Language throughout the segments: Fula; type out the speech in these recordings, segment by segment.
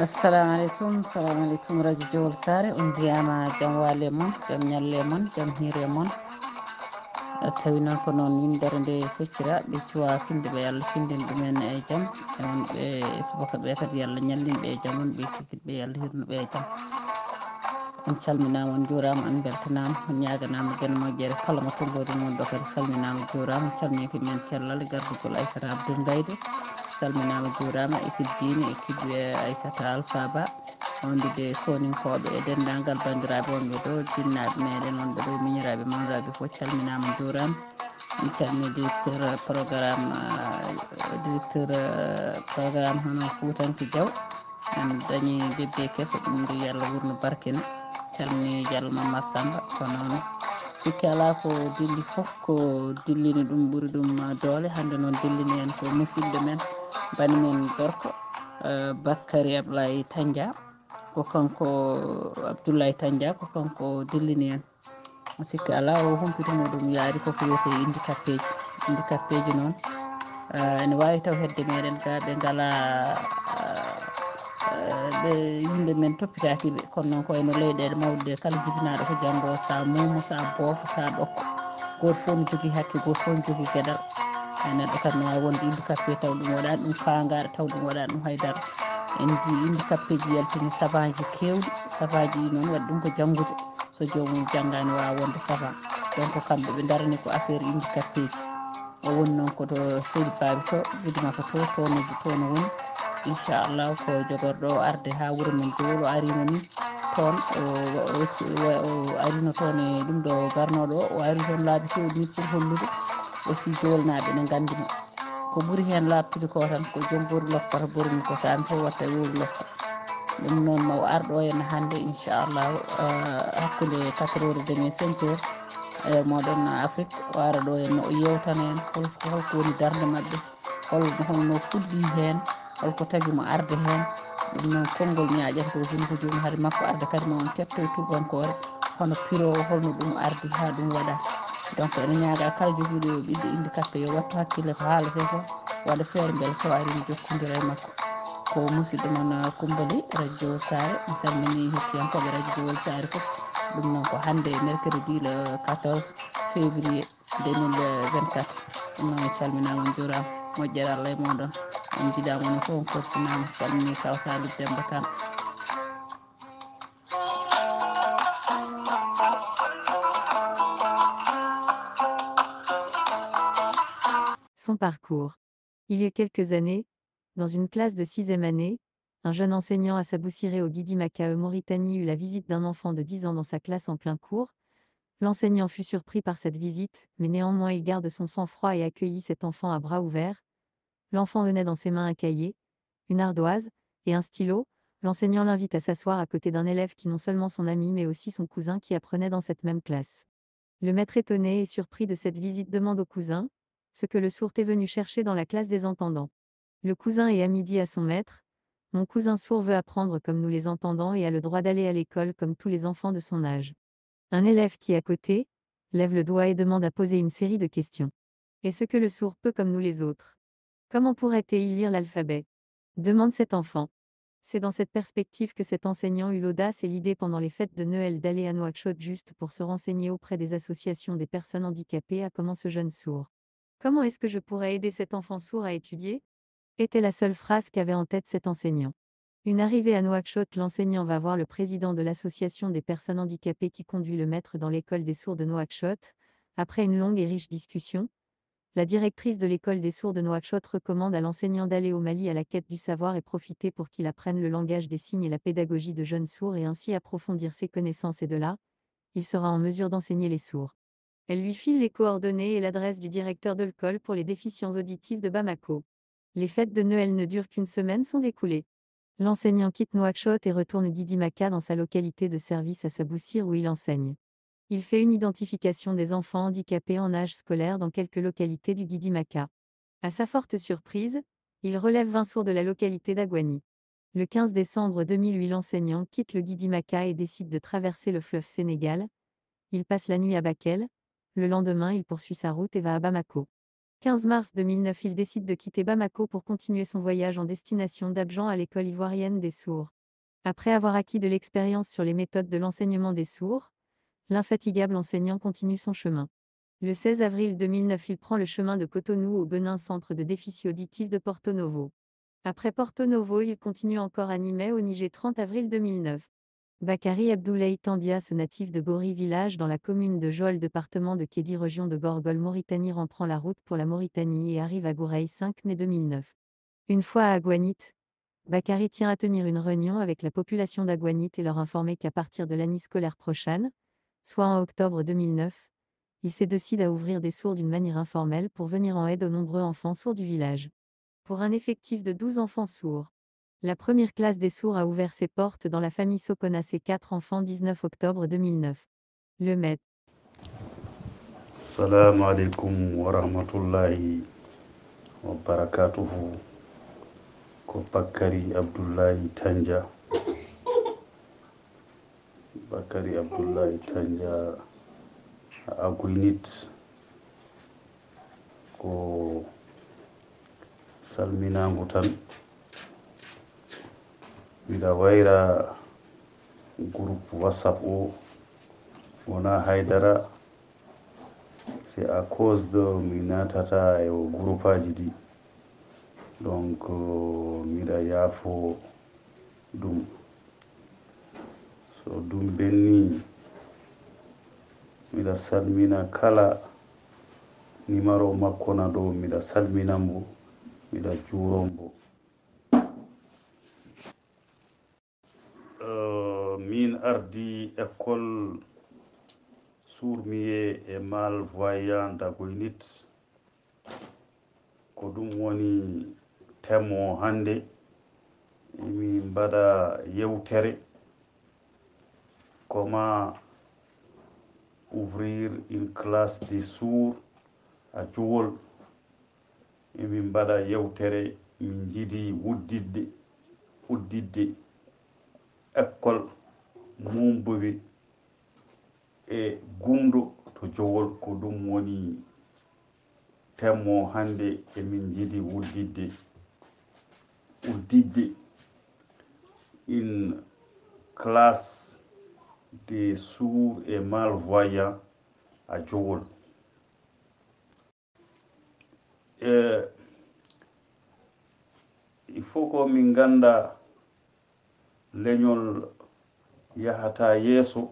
assalamu aleykum radio Diowol Sare on mbiyama jaam waale moon jaam ñalle moon jaam hiire moon tawi noon ko noon windere nde feccira ɓe cuwa finde ɓe Allah findin ɗumen e jaam e wonɓe subaka ɓe kadi Allah ñallinɓe e jaam wonɓe kikiɗɓe Allah hirnuɓe e jaam on calminama on juurama on beltanama on ñaganama guen moƴƴere kala mo tonggodi moon ɗo kadi salminama juurama calmini ko men cellal gardugol Aissata Abdoul Gaydé salminama juurama équipe diine équipe Aissata Alpha Ba wondude soninkoɓe e dendagal bandiraɓe wonɓe ɗo jinnaɓe meɗen wonɓe ɗo miñiraɓe mawraɓe foof calminama juurama on calmini directeur programme hono Foutanki Diaw en dañi bébé kesso ɗum mbi Allah wurno barkina calmini Diallo Mamadou Samba ko noon sikki ala ko dilli foof ko dillini ɗum ɓuuri ɗum doole hande noon dillini en ko musidɗo men banimen gorko Bakary Ablaye Tandia ko kanko Abdoulaye Tandia ko kanko dillini en sikki ala o humpito muɗum yaari koko wiyete handicapé ji noon ene wawi taw hedde meɗen ga ɓe ngala ɓe yimɓe men toppitakiɓe kono noon ko wayno leyɗele mawɗe kala jibinaɗo ko janggo sa muumo sa boofo sa ɗokko goto fof ne jogui hakke goto fof ne jogui gueɗal neɗɗo kadi ne wawi wonde handicapé taw ɗum waɗani ɗum kangaɗo taw ɗum waɗani ɗum haydara en ji handicapé ji yaltini savaji kewɗi savaji noon waɗi ɗum ko janggude so jomum janggani wawa wonde savant donc kamɓe ɓe darani ko affaire handicapé ji o woni noon koto Seydi Baɓe to guidma ko tono woni inchallahu ko jogorɗo o arde ha wuuro men Diowol o arino ni toon o arino toon e ɗum ɗo garnoɗo o ari toon laabi kewɗi ni pour hollude aussi Diowol naaɓe ne gandimo ko ɓuuri hen labtude ko tan ko joom ɓuuri lokkata ɓuuri ko sami fof watta e woori lokko ɗum noon ma o arɗo henna hande inchallahu hakkude 4h30 5h moɗon Afrique o ara ɗo henna o yewtana en holko woni darde mabɓe holno fuɗɗi hen holko tagui mo arde hen ɗum noon konngol ñaƴata ko hunde ko joomum haade makko arde kadi ma on ketto e tubankore hono piro holno ɗum ardi ha ɗum waɗa donc ene ñaaga kala joguiɗo ɓiɗɗo handicapé yo wattu hakkille ko haalate ko waɗa feere beele so ari ne jokkodira e makko ko musidɗo moon Coumbali radio Diowol Sare mi salmini hettiyankoɓe radio Diowol Sare foof ɗum noon ko hande mercredi le 14 février 2024 ɗum noon e calminama on juurama moƴƴere Allah e moɗon on jiiɗama onon foof on korsinama calmini kaw Salif Demba Kane. Son parcours. Il y a quelques années, dans une classe de 6e année, un jeune enseignant à Saboussiré au Guidi-Maka Mauritanie eut la visite d'un enfant de 10 ans dans sa classe en plein cours. L'enseignant fut surpris par cette visite, mais néanmoins il garde son sang-froid et accueillit cet enfant à bras ouverts. L'enfant tenait dans ses mains un cahier, une ardoise et un stylo. L'enseignant l'invite à s'asseoir à côté d'un élève qui non seulement son ami mais aussi son cousin qui apprenait dans cette même classe. Le maître étonné et surpris de cette visite demande au cousin ce que le sourd est venu chercher dans la classe des entendants. Le cousin et ami dit à son maître: « Mon cousin sourd veut apprendre comme nous les entendants et a le droit d'aller à l'école comme tous les enfants de son âge. » Un élève qui, à côté, lève le doigt et demande à poser une série de questions. Est-ce que le sourd peut comme nous les autres? Comment pourrait-il lire l'alphabet? Demande cet enfant. C'est dans cette perspective que cet enseignant eut l'audace et l'idée pendant les fêtes de Noël d'aller à Nouakchott juste pour se renseigner auprès des associations des personnes handicapées à comment ce jeune sourd. Comment est-ce que je pourrais aider cet enfant sourd à étudier? Était la seule phrase qu'avait en tête cet enseignant. Une arrivée à Nouakchott, l'enseignant va voir le président de l'association des personnes handicapées qui conduit le maître dans l'école des sourds de Nouakchott. Après une longue et riche discussion, la directrice de l'école des sourds de Nouakchott recommande à l'enseignant d'aller au Mali à la quête du savoir et profiter pour qu'il apprenne le langage des signes et la pédagogie de jeunes sourds et ainsi approfondir ses connaissances et de là, il sera en mesure d'enseigner les sourds. Elle lui file les coordonnées et l'adresse du directeur de l'école pour les déficients auditifs de Bamako. Les fêtes de Noël ne durent qu'une semaine sont découlées. L'enseignant quitte Nouakchott et retourne Guidi-Maka dans sa localité de service à Saboussir où il enseigne. Il fait une identification des enfants handicapés en âge scolaire dans quelques localités du Guidi-Maka. À sa forte surprise, il relève 20 sourds de la localité d'Agouani. Le 15 décembre 2008, l'enseignant quitte le Guidi-Maka et décide de traverser le fleuve Sénégal. Il passe la nuit à Bakel, Le lendemain, il poursuit sa route et va à Bamako. 15 mars 2009, il décide de quitter Bamako pour continuer son voyage en destination d'Abidjan à l'école ivoirienne des sourds. Après avoir acquis de l'expérience sur les méthodes de l'enseignement des sourds, l'infatigable enseignant continue son chemin. Le 16 avril 2009, il prend le chemin de Cotonou au Benin Centre de déficit auditif de Porto Novo. Après Porto Novo, il continue encore à Niamey au Niger 30 avril 2009. Bakary Abdoulaye Tandia, ce natif de Gori village dans la commune de Joal, département de Kédi, région de Gorgol, Mauritanie, reprend la route pour la Mauritanie et arrive à Goureil 5 mai 2009. Une fois à Agouanit, Bakary tient à tenir une réunion avec la population d'Agouanit et leur informer qu'à partir de l'année scolaire prochaine, soit en octobre 2009, il se décide à ouvrir des sourds d'une manière informelle pour venir en aide aux nombreux enfants sourds du village. Pour un effectif de 12 enfants sourds, la première classe des sourds a ouvert ses portes dans la famille Sokona, ses 4 enfants, 19 octobre 2009. Le maître. Salam alaikum wa rahmatullahi wa barakatuhu. Ko Bakary Abdoulaye Tandia. Bakary Abdoulaye Tandia a Agouinit ko salminangu tan. Miɗa wayra groupe WhatsApp o wona haydara. C'est à cause de mi natata e o groupe aji ɗi, donc miɗa yaafo ɗum. So ɗum benni miɗa salmina kala numéro makko na ɗo, miɗa salminambo, miɗa juurombo. Min ardi école sourmier et malvoyant d'Agouinit ko ɗum woni temo hande. Emi mbaɗa yewtere comment ouvrir une classe des sourds à Joal. Emi mbaɗa yewtere min jiiɗi uddidde école Mumboɓe e Gumdo to Joal. Ko ɗum woni temo hande emin jiiɗi uddidde une classe des sourds et malvoyants à Joal. Il faut ko min ganda leñol yahata yeso.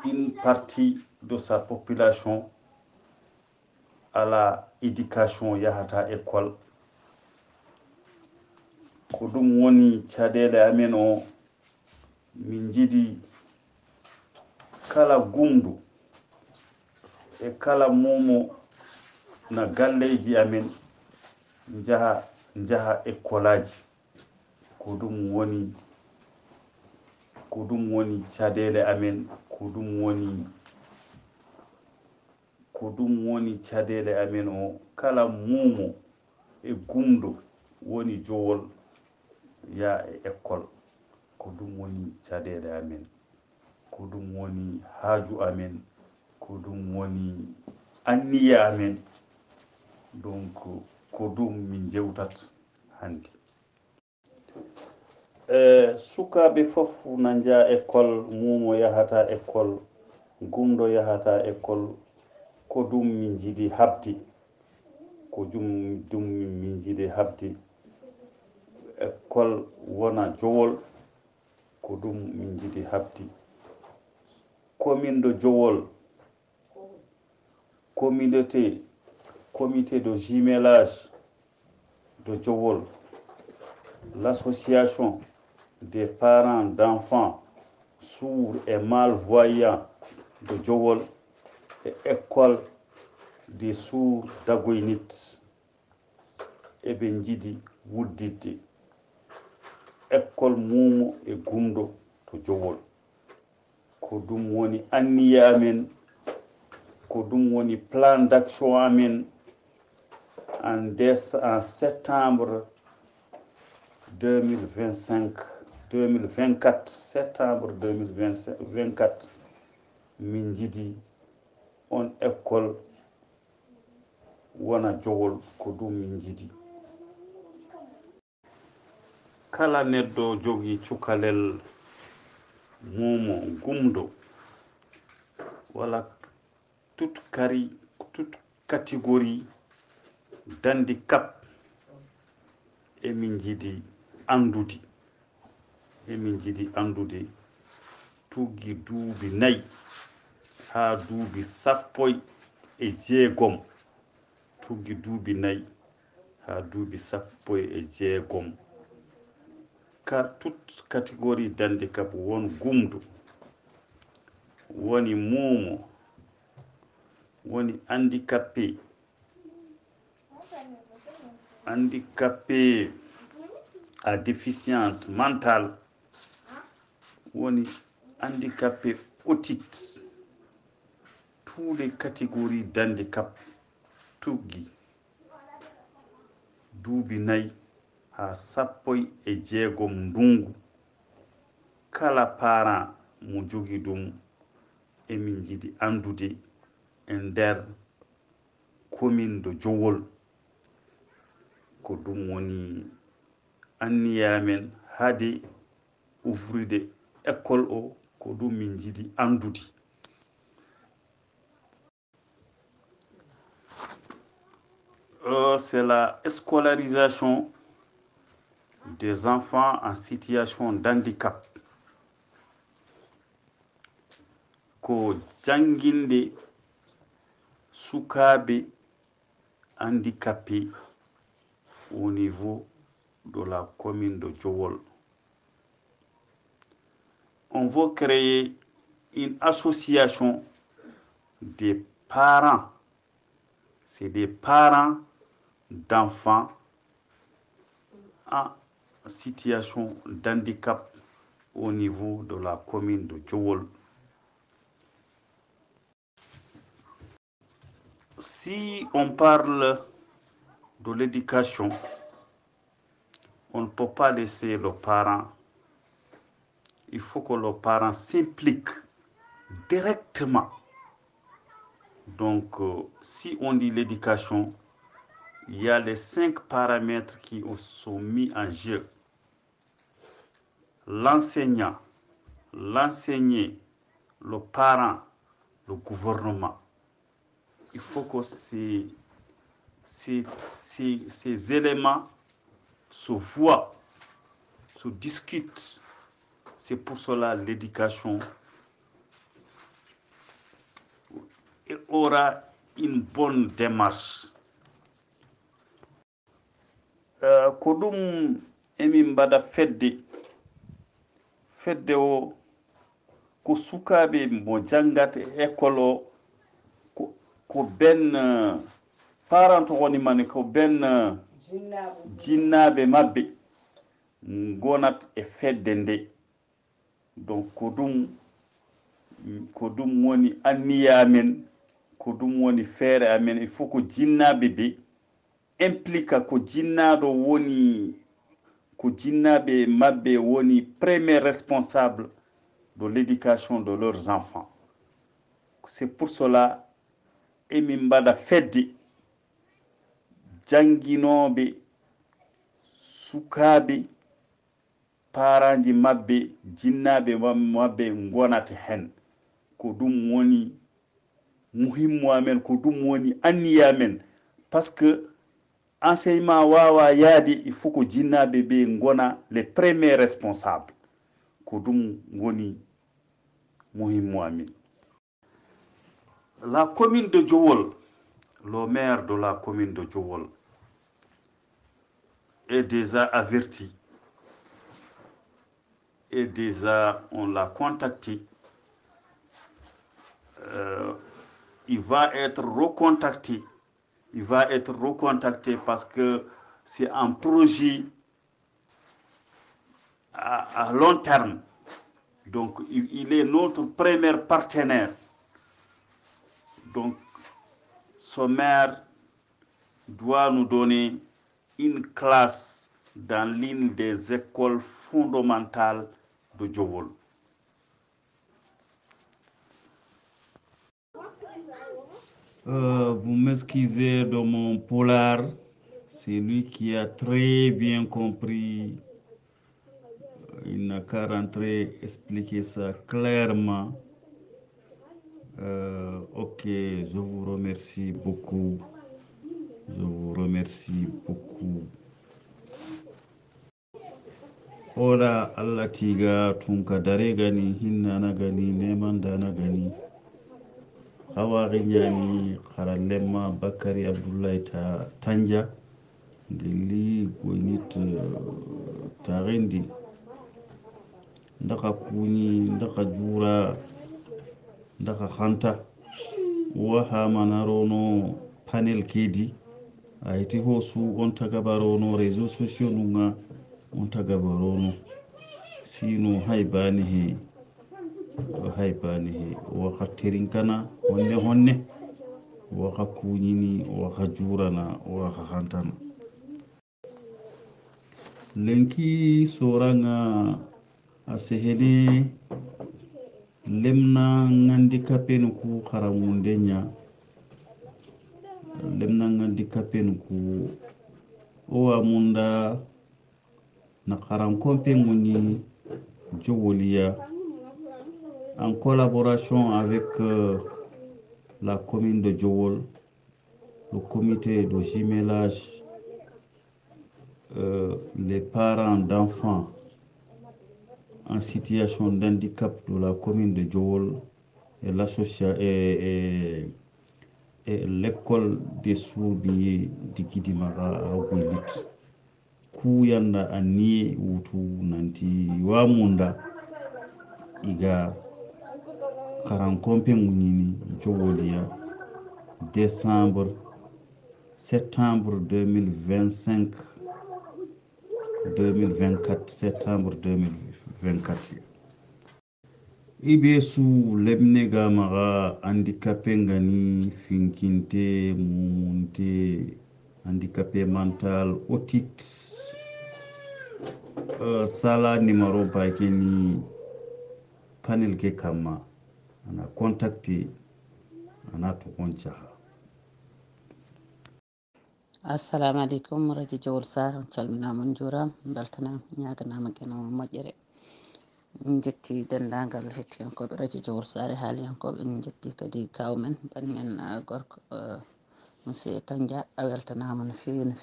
Une partie de sa population à la éducation yahata école. Ko ɗum woni caɗele amen o min jiɗi kala Gumdu e kala momo na galleji amen jaha écolaji. Ko ɗum woni caɗele amen, ko ɗum woni caɗele amen o. Kala momo e Gumdo woni Joal ya e école. Ko ɗum woni caɗele amen, ko ɗum woni haaju amen, ko ɗum woni anniya amen. Donc ko ɗum min jewtat hande. Sukaɓe fof na jaa école, mumo yahata école, Gumdo yahata école. Ko ɗum min jiiɗi habde, min jiiɗi habde école wona Joal. Ko ɗum min jiiɗi habde. Commune de Joal, comité de jumelage de Joal, l'association des parents d'enfants sourds et malvoyants de Joal et école des sourds d'Agouinit eɓe jiiɗi wuddidde école Mumo e Gumdo to Joal. Ko ɗum woni anniya amen, ko ɗum woni plan d'action amen en septembre 2024, septembre 2024 min jiidi on école wona jowol ko ɗum min jiidi. kala neɗɗo jogi cukalel momo gumdo wala toute catégorie d'handicap emin jiidi andude tuggi duuɓi 4 ha duuɓi 16 tuggi duuɓi 4 ha duuɓi 16 car toute catégorie d'handicap won gumdo woni momo woni handicapé à déficiente mentale woni handicapé otite. Tous les catégories d'handicap tuggi duuɓi 4 ha 16 ndungu. kala parent mo jogi ɗum emin jiidi andude e nder commune de Jowol ko ɗum woni anniyamen hade ouvrude école o ko ɗum min jiidi andude. C'est la scolarisation des enfants en situation d'handicap. Ko janginde sukabe handicapé au niveau de la commune de Jowol. On veut créer une association des parents. C'est des parents d'enfants en situation d'handicap au niveau de la commune de Jowol. Si on parle de l'éducation, on ne peut pas laisser le parent. Il faut que le parent s'implique directement. Donc, si on dit l'éducation, il y a les 5 paramètres qui sont mis en jeu. L'enseignant, l'enseigné, le parent, le gouvernement. Il faut que ces éléments se voient, se discutent. C'est pour cela l'éducation aura une bonne démarche. Ko ɗum emin mbaɗa fedde o ko sukaɓe mo jangata école o ko ben parent woni mane ko ben jinnaɓe mabɓe gonat e fedde nde. Donc ko ɗum woni anniya amen, ko ɗum woni feere amen. Il faut ko jinnaɓe ɓe implique ko jinnaɗo woni ko jinnaɓe mabɓe woni premier responsable de l'éducation de leurs enfants. C'est pour cela emin mbaɗa fedde janginoɓe sukaɓe paranji mabɓe jinnaɓe mabɓe gonata hen. ko ɗum woni muhimmu amen, ko ɗum woni anniya amen. Parce que enseignement wawa yaade, il faut ko jinnaɓe ɓe gona les premiers responsables. ko ɗum woni muhimmu amen. La commune de Jowol, le maire de la commune de Jowol est déjà averti et déjà on l'a contacté. Il va être recontacté. Il va être recontacté parce que c'est un projet à long terme. Donc il est notre premier partenaire. Donc ce maire doit nous donner une classe dans l'une des écoles fondamentales de Jowol. Vous m'excusez de mon polar. C'est lui qui a très bien compris. Il n'a qu'à rentrer expliquer ça clairement. Ok, je vous remercie beaucoup. Je vous remercie beaucoup. Ora Allah tiga tunka dare gani hinna na gani neman da na gani. Hawari nyani kharalema Bakari Abdullahi ta tanja. Gili goinit tarendi. Ndaka kuni, ndaka jura, ndaka khanta. Waha manarono panel kedi. Aiti hosu on tagabarono réseaux sociaux nunga on tagabarono. Sino haibani he. Haibani he. Waka terinkana honne. Waka kunini, waka jurana, waka khantana. Lenki soranga asehede lemna ngandikape nuku kharamundenya. Lemna ngandikape nuku owa munda na kharankompe nguni Djowolia en collaboration avec la commune de Djowol, le comité de jumelage, les parents d'enfants en situation d'handicap de la commune de Djowol et l'école des sourds de Kidimara à Ouelit. Kuyanda ani wutu nanti wa munda iga karankompe munini Djowolia septembre 2024 septembre 2024 ibe su lebnega maga handicapé ngani finkinte mumunte handicapé mental otite sala numéro ba keni panel ke kama ana contacter ana to koncha. assalamu alaikum radio Jowol Sar on calminama on juram beltanama ñaganama keno moƴƴere min jetti dendagal hettiyankoɓe radio Jowol Sar e haaliyankoɓe min jetti kadi kawmen banimen gorko monsieur Tandia a weltanama no fewi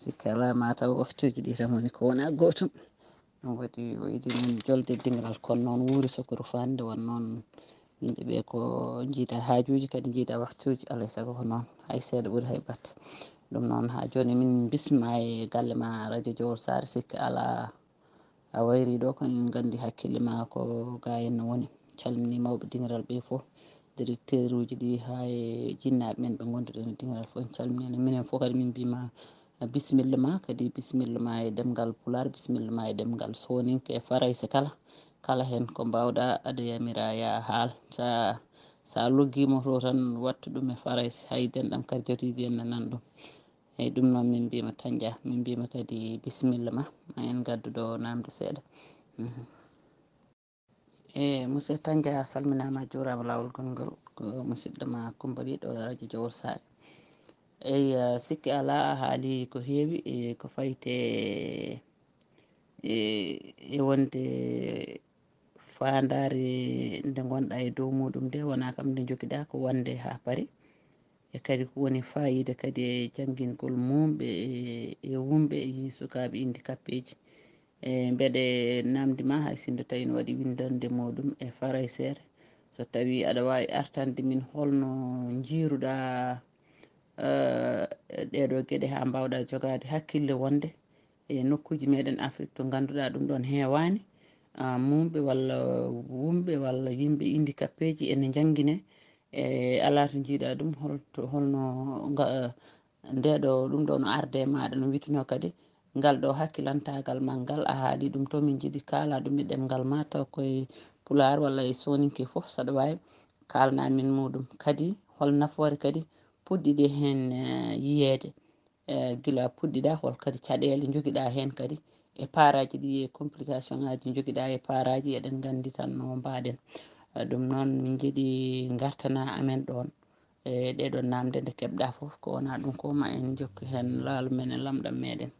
sikki ala mataw waktuji ɗi tan woni ko wona gotum ɗum waɗi o yiɗi min jolde dingal kono noon wuuri sokuru fande won noon yimɓeɓe ko jiida haajuji kadi jiida waktuji alay saago ko noon hay seeɗa ɓuuri hay batte ɗum noon ha joni min bisma e galle ma radio Jowol Sar sikki ala a wayri ɗo komin gandi hakkille ma ko ga henno woni calmini mawɓe dingiral ɓe foof directeur uji ɗi ha e jinnaɓe men ɓe gonduɗen e dingiral foof en calminani minen foof kadi min mbima bisimilla ma kadi bisimilla ma e ɗemgal pular bisimilla ma e ɗemgal soninke e farayse kala hen ko mbawɗa aɗa yamira ya haal sa loggimo to tan wattu ɗum e farayse hay denɗam kadi jotidi en nan ɗum eyyi ɗum noon min mbima Tandia min mbima kadi bisimilla ma en gadduɗo namde seeɗa monsieur Tandia salminama jurama lawol gongol ko musidɗo ma Coumba Ly ɗo radio Jowol Sar eyyi sikki ala haali ko heewi ko fayte e wonde fandare nde gonɗa e dow muɗum nde wona kam nde joguiɗa ko wonde ha paari e kadi ko woni fayida kadi e jangguingol mumɓe e wumɓe e sukaɓe handicapéji beɗe namdima hay sinno tawi ne waɗi windande muɗum e faraysere so tawi aɗa wawi artande min holno jiiruɗa ɗeɗo gueɗe ha mbawɗa jogade hakkille wonde e nokkuji meɗen Afrique to ganduɗa ɗum ɗon hewani mumɓe walla wumɓe walla yimɓe handicapéji ene jangguine ala to jiiɗa ɗum holno ndeɗo ɗum ɗo no arde maɗa no witino kadi ngal ɗo hakkilantagal ma ngal a haali ɗum to min jiiɗi kala ɗum e ɗemgal ma taw koye pular walla e soninke foof saɗa wawi kalna min muɗum kadi hol nafoore kadi puɗɗiɗe hen yiyede guila puɗɗiɗa hol kadi caɗele joguiɗa hen kadi e paraji ɗi e complication ngaji joguiɗa e paraji eɗen gandi tan no mbaɗen ɗum noon min jiiɗi gartana amen ɗon e ɗeɗon namde nde keɓɗa fof ko wona ɗum ko ma en jokki hen laalu men e lamɗam meɗen.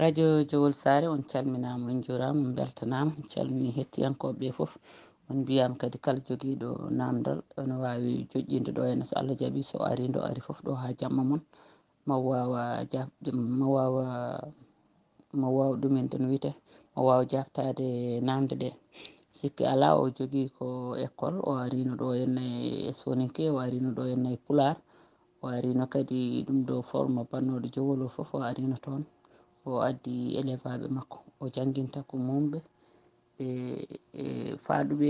Radio Jowol Sare on calminama on jurama on beltanama on calmini hettiyankoɓe fof on mbiyama kadi kala joguiɗo namdal ene wawi joƴƴinde ɗo henna so Allah jaaɓi so ari ndo ari fof ɗo ha jamma moon ma wawa ɗumen to no wiyete ma wawa jaftade namde ɗe. sikki ala o jogui ko école o arino ɗo henna e soninke o arino ɗo henna e pular o arino kadi ɗum ɗo forme bannoɗo jowol o foof o arino toon o addi élève aɓe makko o jangguinta ko mumɓe e faaɗuɓe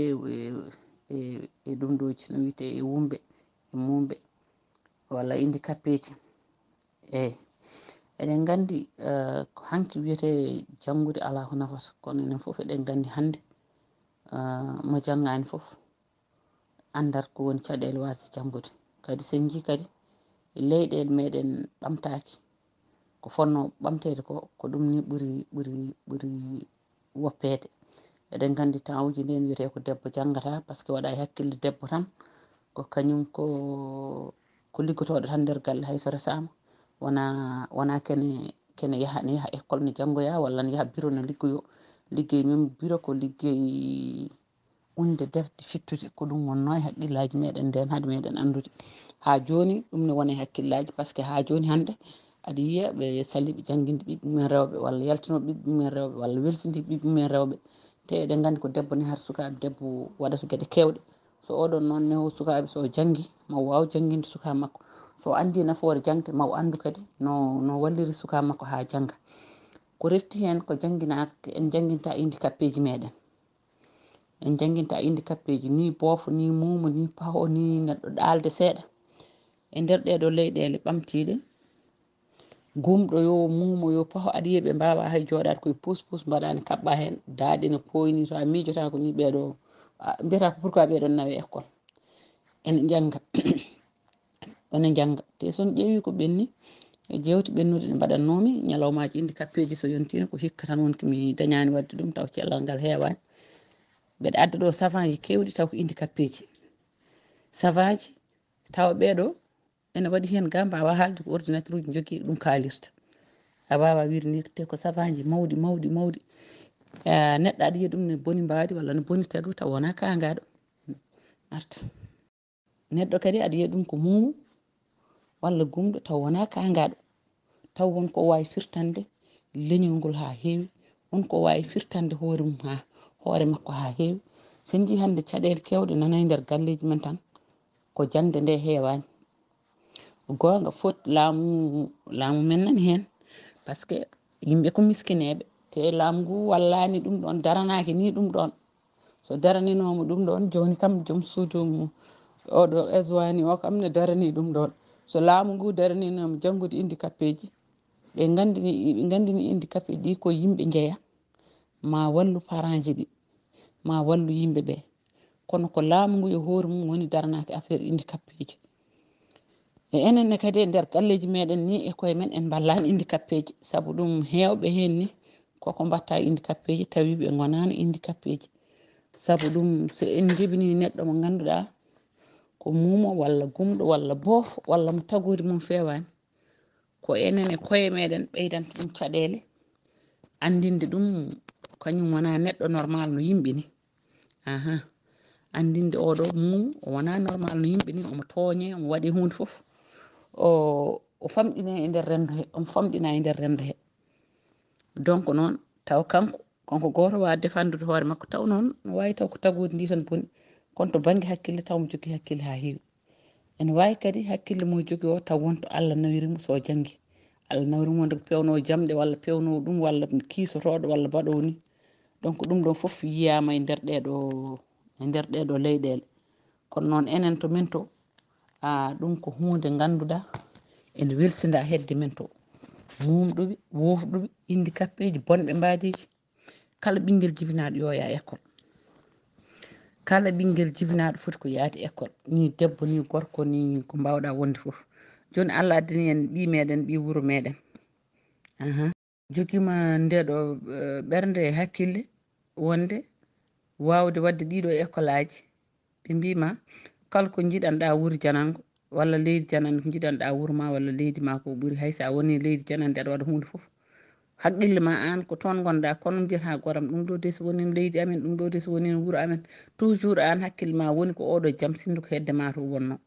e ɗum ɗoji no wiyete e wumɓe e mumɓe walla handicapéji eyyi eɗen gandi ko hanki wiyete janggude ala ko nafata kono enen foof eɗen gandi hande mo janggani foof andat ko woni caɗele wasde janggude kadi sen jii kadi leyɗele meɗen ɓamtaki ko fonno ɓamtede ko ɗum ni ɓuuri woppede eɗen gandi temps uji nden wiyete ko debbo janggata par ce que waɗa e hakkille debbo tan ko kañum ko liggotoɗo tan nder galle hayso resama wona kene yaha école ne janggoya walla ne yaha bureau ne liggey même bureau ko liggey unde defde fittude ko ɗum wonno e haqqillaji meɗen nden haade meɗen andude ha joni ɗum ne wona e hakkillaji par ce que ha joni hande aɗa yiya ɓe sali ɓe jangguinde ɓiɓɓe mumen rewɓe walla yaltino ɓiɓɓe mumen rewɓe walla welsidi ɓiɓɓe mumen rewɓe te eɗen gandi ko debbo ne har sukaɓe debbo waɗata gueɗe kewɗe so oɗon noon newo sukaɓe so janggi ma waw jangguinde suka makko so andi nafoore jangde ma andu kadi no walliri suka makko ha jangga ko refti hen ko jangguinaka en jangguinta handicapé ji meɗen en jangguinta handicapé ji ni boofo ni muumo ni paaho ni neɗɗo ɗaalde seeɗa e nder ɗeɗo leyɗele ɓamtiɗe gumɗo yo muumo yo paaho aɗa yiya ɓe mbawa hay joɗade koye pousse mbaɗani kaɓɓa hen daaɗi no poyni to a miijotako ni ɓeɗo mbiyata ko pourquoi ɓeɗon nawe école ene jangga ene jangga te son ƴeewi ko ɓenni e jewte ɓennude ɗe mbaɗannomi ñalawmaji handicapé ji so yontima ko hikka tan wonki mi dañani wadde ɗum taw cellal ngal heewani mbeɗa adda ɗo savant ji kewɗi taw ko handicapé ji savant ji tawa ɓeɗo ene waɗi hen ga mbawa haalde ko ordinateur uji jogui ɗum kaalirta a wawa wiide ni te ko savant ji mawɗi neɗɗo aɗa yiya ɗum ne boni mbadi walla ne boni tagui taw wona kangaɗo arta neɗɗo kadi aɗa yiya ɗum ko muumu walla gumɗo taw wona kangaɗo taw wonko wawi firtande leñol ngol ha heewi wonko wawi firtande hoore mum ha hoore makko ha heewi sen jii hande caɗele kewɗe nana e nder galleji men tan ko jangde nde heewani gonga foti laamu men nani hen par ce que yimɓe ko miskineɓe te laamu ngu wallani ɗum ɗon daranaki ni ɗum ɗon so daraninomo ɗum ɗon joni kam joom suudu oɗo eswani o kam ne darani ɗum ɗon so laamu ngu daraninomo janggude handicapé ji ɓe gandini handicapé ɗi ko yimɓe jeeya ma wallu parent ji ɗi ma wallu yimɓe ɓe kono ko laamu ngu yo hoore mum woni daranaki affaire handicapé ji e enenne kadi e nder galleji meɗen ni e koye men en ballani handicapé ji saabu ɗum hewɓe hen ni koko mbatta handicapé ji tawi ɓe gonano handicapé ji saabu ɗum so en jibini neɗɗo mo ganduɗa ko muumo walla gumɗo walla boofo walla mo tagudi mum fewani ko enen e koye meɗen ɓeydanta ɗum caɗele andinde ɗum kañum wona neɗɗo normal no yimɓe ni andinde oɗo muumo o wona normal no yimɓe ni omo tooñe omo waɗi hunde foof o famɗine e nder rendo he omo famɗina e nder rendo he donc noon taw kanko goto wawa défendre hoore makko taw noon no wawi taw ko tagudi ndi tan boni kono to banggue hakkille taw mo jogui hakkille ha heewi ene wawi kadi hakkille mo jogui o taw wonto Allah nawirimo so janggui Allah nawrimo wonde ko pewno jamɗe walla pewno ɗum walla kiisotoɗo walla mbaɗowo ni donc ɗum ɗon foof yiyama e nder ɗeɗo leyɗele kono noon enen to min to ɗum ko hunde ganduɗa ene welsida hedde men to mumɗuɓe wofɗuɓe handicapé ji bonɓe mbadiji kala ɓinguel jibinaɗo yo yaa école kala ɓinguel jibinaɗo foti ko yaade école ni debbo ni gorko ni ko mbawɗa wonde foof joni Allah addani en ɓi meɗen ɓi wuuro meɗen joguima ndeɗo ɓernde e hakkille wonde wawde wadde ɗiɗo école aji ɓe mbima kala ko jiɗanɗa wuuri janango walla leydi janande ko jiɗanɗa wuuro ma walla leydi ma ko ɓuuri hay sa woni leydi janande aɗa waɗa hunde foof haqqille ma an ko toon gonɗa kono mbiyata goram ɗum ɗo de so woni leydi amen ɗum ɗo de so woni wuuro amen toujours an hakkille ma woni ko oɗo jaam sindu ko hedde ma to wonno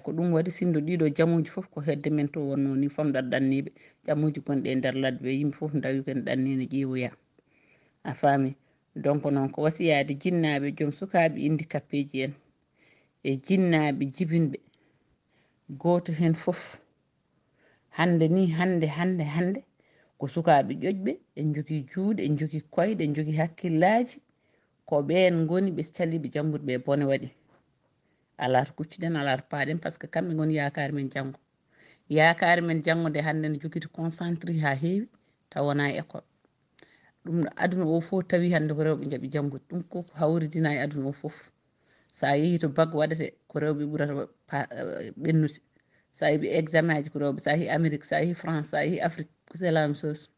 ko ɗum waɗi sindu ɗiɗo jamuji foof ko hedde men to wonno ni famɗat ɗanniɓe jamuji gonɗi e nder ladde ɓe yimɓe foof dawi ken ɗannino ƴeewoya a faami donc noon ko wasiyade jinnaɓe joom sukaɓe handicapé ji en e jinnaɓe jibinɓe goto hen foof hande ni hande ko sukaɓe ƴoƴɓe en jogui juuɗe en jogui koyɗe en jogui hakkillaji ko ɓen goni ɓe caliɓe janggude ɓe bone waɗi ala to kuccuɗen ala to paaɗen par ce que kamɓe goni yakare men janggo yakare men janggo nde hande ne jogui to concentré ha heewi taw wona école ɗum aduna o foof tawi hande ko rewɓe jaaɓi janggude ɗum ko hawridina e aduna o foof sa yeehi to bac waɗete ko rewɓe ɓurata ɓennude sa yeehi examen aji ko rewɓe sa yeehi Amérique sa yeehi France sa yeehi Afrique c'est la même chose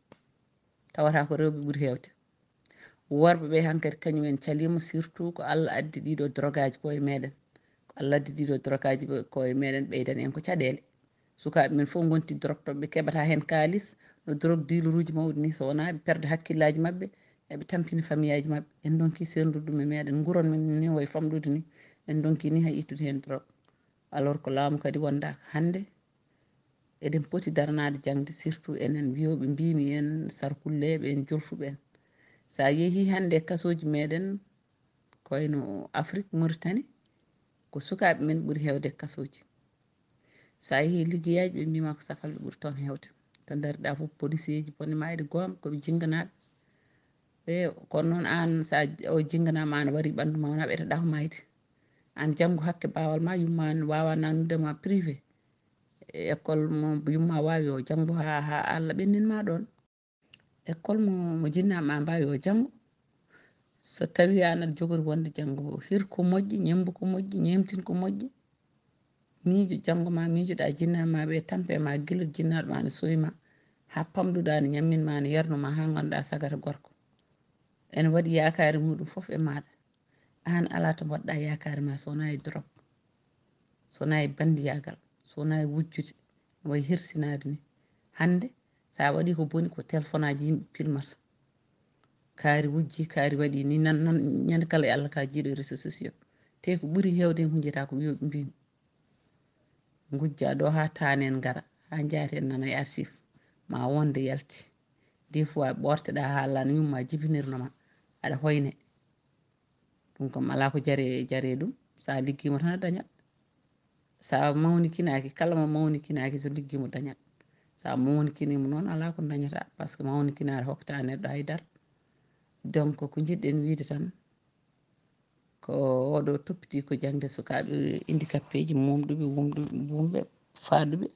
tawata ko rewɓe ɓuuri hewde worɓe ɓe hankkadi kañumen calima surtout ko Allah addi ɗiɗo drogue aji koye meɗen ko Allah addi ɗiɗo drogue aji koye meɗen ɓeydani en ko caɗele sukaɓe men foof gonti drogue toɓe keɓata hen kalis no drogue dealer uji mawɗi ni so wona ɓe perde hakkillaji mabɓe eɓe tampina famille aji mabɓe en donki serdude ɗum e meɗen guuron men ni way famɗude ni en donki ni hay ittude hen drogue alors que laamu kadi wondaka hande eɗen poti daranade jangde surtout enen wiyoɓe mbimi en sarkulleɓe en jolfuɓe en sa yeehi hande e kasoji meɗen koyno Afrique Mauritanie ko sukaɓe men ɓuuri hewde e kasoji sa yeehi liggueyaji ɓe mbima ko safalɓe ɓuuri toon hewde to daariɗa foof policier ji bone mayde gonga koɓe jingganaɓe e kono noon an sa o jingganama an wari ɓandu ma wona ɓeeteɗa ko mayde an janggo hakke bawal ma yumma wawa nannudema privé école mo yumma wawi o janggo ha Allah ɓenninma ɗon école mo jinnaɓe ma mbawi o janggo so tawi an aɗa jogori wonde janggo hir ko moƴƴi ñembu ko moƴƴi ñemtin ko moƴƴi miijo janggo ma miijoɗa jinnaɓe ma ɓe tampe ma guila jinnaɗo ma ne soyma ha pamɗuɗa ne ñamminma ne yernoma ha ganduɗa sagata gorko ene waɗi yakare muɗum foof e maɗa an ala to mbaɗɗa yakare ma sowona e drogue sowona e bandiyagal sowona e wujjude no way hirsinade ni hande sa waɗi ko boni ko téléphone aji yimɓe pilmata kaari wujji kaari waɗi ni nan ñande kala e Allah ka jiiɗo e réseaux sociaux te ko ɓuuri hewde hen hunjata ko wiyoɓe mbimi gujja ɗo ha tanen gara ha jaaten nana e archive ma wonde yalti des fois ɓorteɗa haala no yumma jibinirnoma aɗa hoyne ɗum kam ala ko jare ɗum sa liggima tan a dañat sa mawnikinaki kala mo mawnikinaki so liggimo dañat sa mawnikinimo noon ala ko dañata par ce que mawnikinade hokkata neɗɗo haydara donc ko jiɗɗen wiide tan ko oɗo toppiti ko jangde sukaɓe handicapé ji mumɗuɓe wumɓe faaduɓe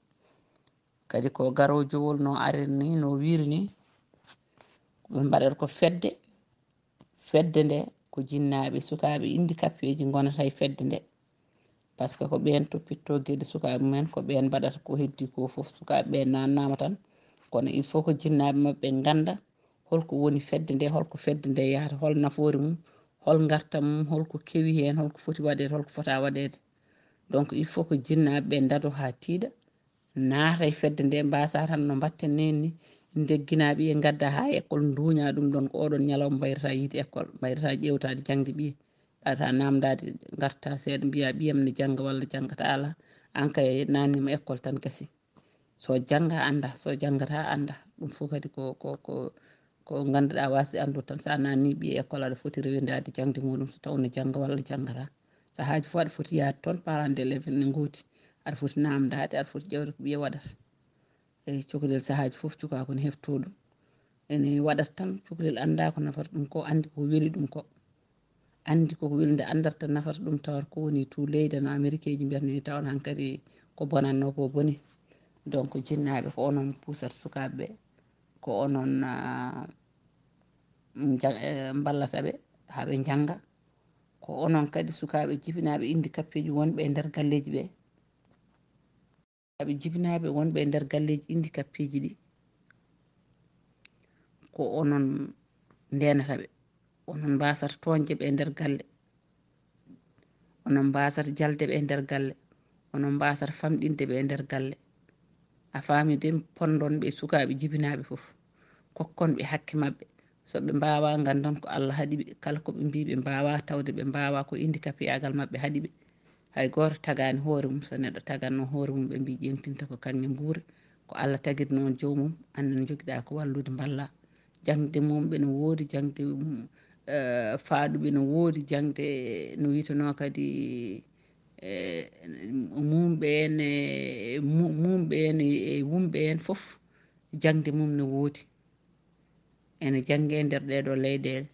kadi ko garowo jowol no arini no wiiri ni ɓe mbaɗata ko fedde nde ko jinnaɓe sukaɓe handicapé ji gonata e fedde nde par ce que ko ɓen toppitto gueɗe sukaɓe mumen ko ɓen mbaɗata ko heddi ko foof sukaɓe ɓe nannama tan kono il faut ko jinnaɓe mabɓe ganda holko woni fedde nde holko fedde nde yahata hol nafoore mum hol gartam mum holko kewi hen holko foti waɗede holko fota waɗede donc il faut que jinnaɓeɓe daado ha tiiɗa naata e fedde nde mbasa tan no mbatten ni deggina ɓiye gadda ha école duuña ɗum ɗon ko oɗon ñalawma mbayrata yiide école mbayrata ƴewtade jangde ɓiye ɓaɗata namdade garta seeɗa mbiya ɓiyam ne jangga walla janggata ala an kay nannima école tan gassi so jangga anda so janggata anda ɗum fof kadi ko ganduɗa wasi andude tan sa nanni ɓiye école aɗa foti rewidade jangde muɗum so taw ne jangga walla janggata sahaji fof aɗa foti yaade toon parents d'élèves ne gooti aɗa foti namdade aɗa foti ƴewde ko ɓiye waɗata eyyi cukalel sahaji foof cuka kone hefto ɗum ene waɗata tan cukalel anda ko nafata ɗum ko andi ko weeli ɗum ko andi koko weeli nde andarta nafata ɗum tawata ko woni to leydi no amérique ji mbiyata ni tawan hankkadi ko bonanno ko boni donc jinnaɓe ko onon pusata sukaɓeɓe ko onon ballataɓe haaɓe jangga ko onon kadi sukaɓe jibinaɓe handicapé ji wonɓe e nder galleji ɓe aɓe jibinaɓe wonɓe e nder galleji handicapé ji ɗi ko onon ndenataɓe onon mbasata toñde ɓe e nder galle onon mbasata jalde ɓe nder galle onon mbasata famɗinde ɓe nder galle a faami de pondon ɓe sukaɓe jibinaɓe fof kokkon ɓe hakke mabɓe so ɓe mbawa gandon ko Allah haɗi ɓe kala ko ɓe mbi ɓe mbawa tawde ɓe mbawa ko handicapé agal mabɓe haɗi ɓe hay goto tagani hoore mum so neɗɗo tagatno hoore mum ɓe mbi ƴentinta ko kañum guura ko Allah tagiri noon jomum anden joguiɗa ko wallude balla jangde mumɓe no woodi jangde faaɗuɓe no woodi jangde no witano kadi mumɓe en mumɓe en e wumɓe en fof jangde mum no woodi ene jangge nder ɗeɗo leyɗele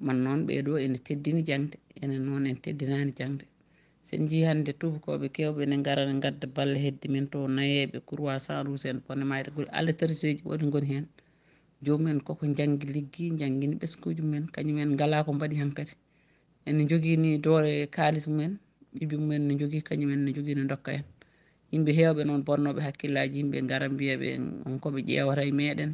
man noon ɓeɗo ene teddini jangde enen noon en teddinani jangde sen jii hande tubakoɓe kewɓe ne gara ne gadda balle heddi men to nayeɓe croissant rouge en bone mayde Allah tariseji waɗi goni hen jomumen koko janggi liggi jangguini ɓesguji mumen kañumen ngala ko mbaɗi hankkadi ene joguini doole kalis mumen ɓiɓɓe mumen ne jogui kañumen ne jogui ne dokka en yimɓe hewɓe noon bonnoɓe hakkillaji yimɓe gara mbiyaɓe on koɓe ƴewata e meɗen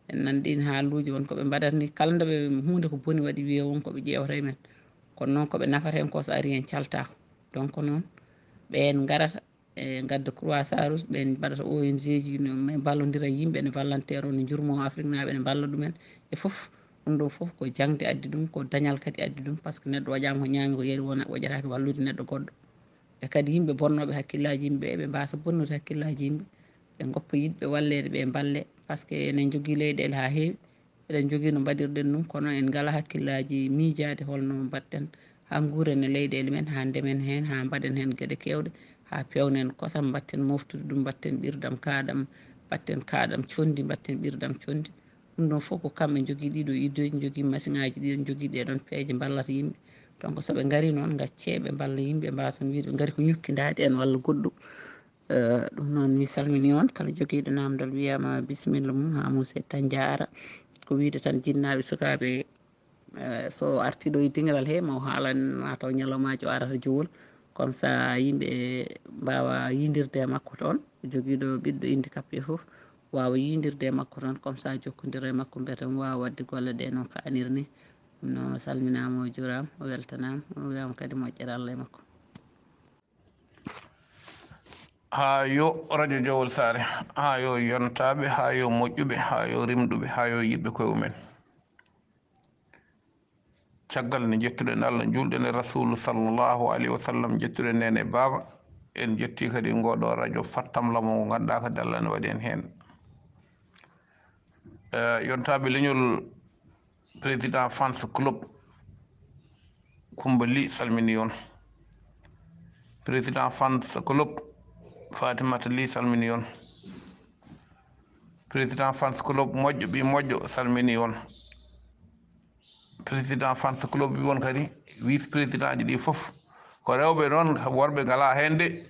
en nanɗin haaluji wonkoɓe mbaɗata ni kala ndeɓe hunde ko booni waɗi wiya wonkoɓe ƴewata e men kono noon koɓe nafata hen ko so ari hen caltako donc noon ɓen garata e gadda croissant rouge ɓen mbaɗata ONG ji no ballodira e yimɓe ne volontaire o ne jurmo Afrique naaɓe ne balla ɗumen e foof ɗum ɗo foof ko jangde addi ɗum ko dañal kadi addi ɗum par ce que neɗɗo waƴama ko ñaami ko yeeri waƴatake wallude neɗɗo goɗɗo e kadi yimɓe bonnoɓe hakkillaji yimɓe ɓe mbasa bonnude hakkillaji yimɓe ɓe goppa yidɓe wallede ɓe balle par ce que enen jogui leyɗele ha heewi eɗen jogui no mbaɗirɗen ɗum kono en ngala hakkillaji miijade holno mbatten ha guuren e leyɗele men ha ndemen hen ha mbaɗen hen gueɗe kewɗe ha pewnen kosam mbatten moftude ɗum mbatten ɓirdam kaɗam mbatten kaɗam condi mbatten ɓirdam condi ɗum ɗon foof ko kamɓe jogui ɗiɗo iddoji jogui machine ngaji ɗiɗon jogui ɗeɗon peeje ballata yimɓe donc soɓe gaari noon gacce ɓe balla yimɓe mbasan wiide ɓe gaari ko ñukkidade en walla goɗɗum ɗum noon mi salmini on kala joguiɗo namdal wiyama bisimilla mum ha Moussé Tandiara ko wiide tan jinnaɓe sukaɓe so arti ɗo e dingiral he mo haalan mataw ñalawmaji o arata jowol comme ça yimɓe mbawa yidirde e makko toon joguiɗo ɓiɗɗo handicapé foof wawa yidirde e makko toon comme ça jokkodira e makko beete mo wawa wadde golle ɗe noon ko anniri ni ɗum noon o salminama o juurama o weltanama o wiyama kadi moƴƴere Allah e makko ha yo radio Jowol Sare ha yo yontaɓe ha yo moƴƴuɓe ha yo rimɗuɓe ha yo yiɗɓe koye mumen caggal nde jettuɗen Allah julɗen e rasulu sallllahu alayhi wa sallam jettuɗen nene baba en jetti kadi ngoɗo radio Fattam Lamo ngo ganduɗa kadi Allah ne waɗi en hen yontaɓe leñol président fans club Coumba Ly salmini on président fans club Fatimata Ly salmini on président fans club moƴƴo ɓi moƴƴo salmini on président fans club ɓi won kadi vice président ji ɗi foof ko rewɓe noon worɓe ngala hen de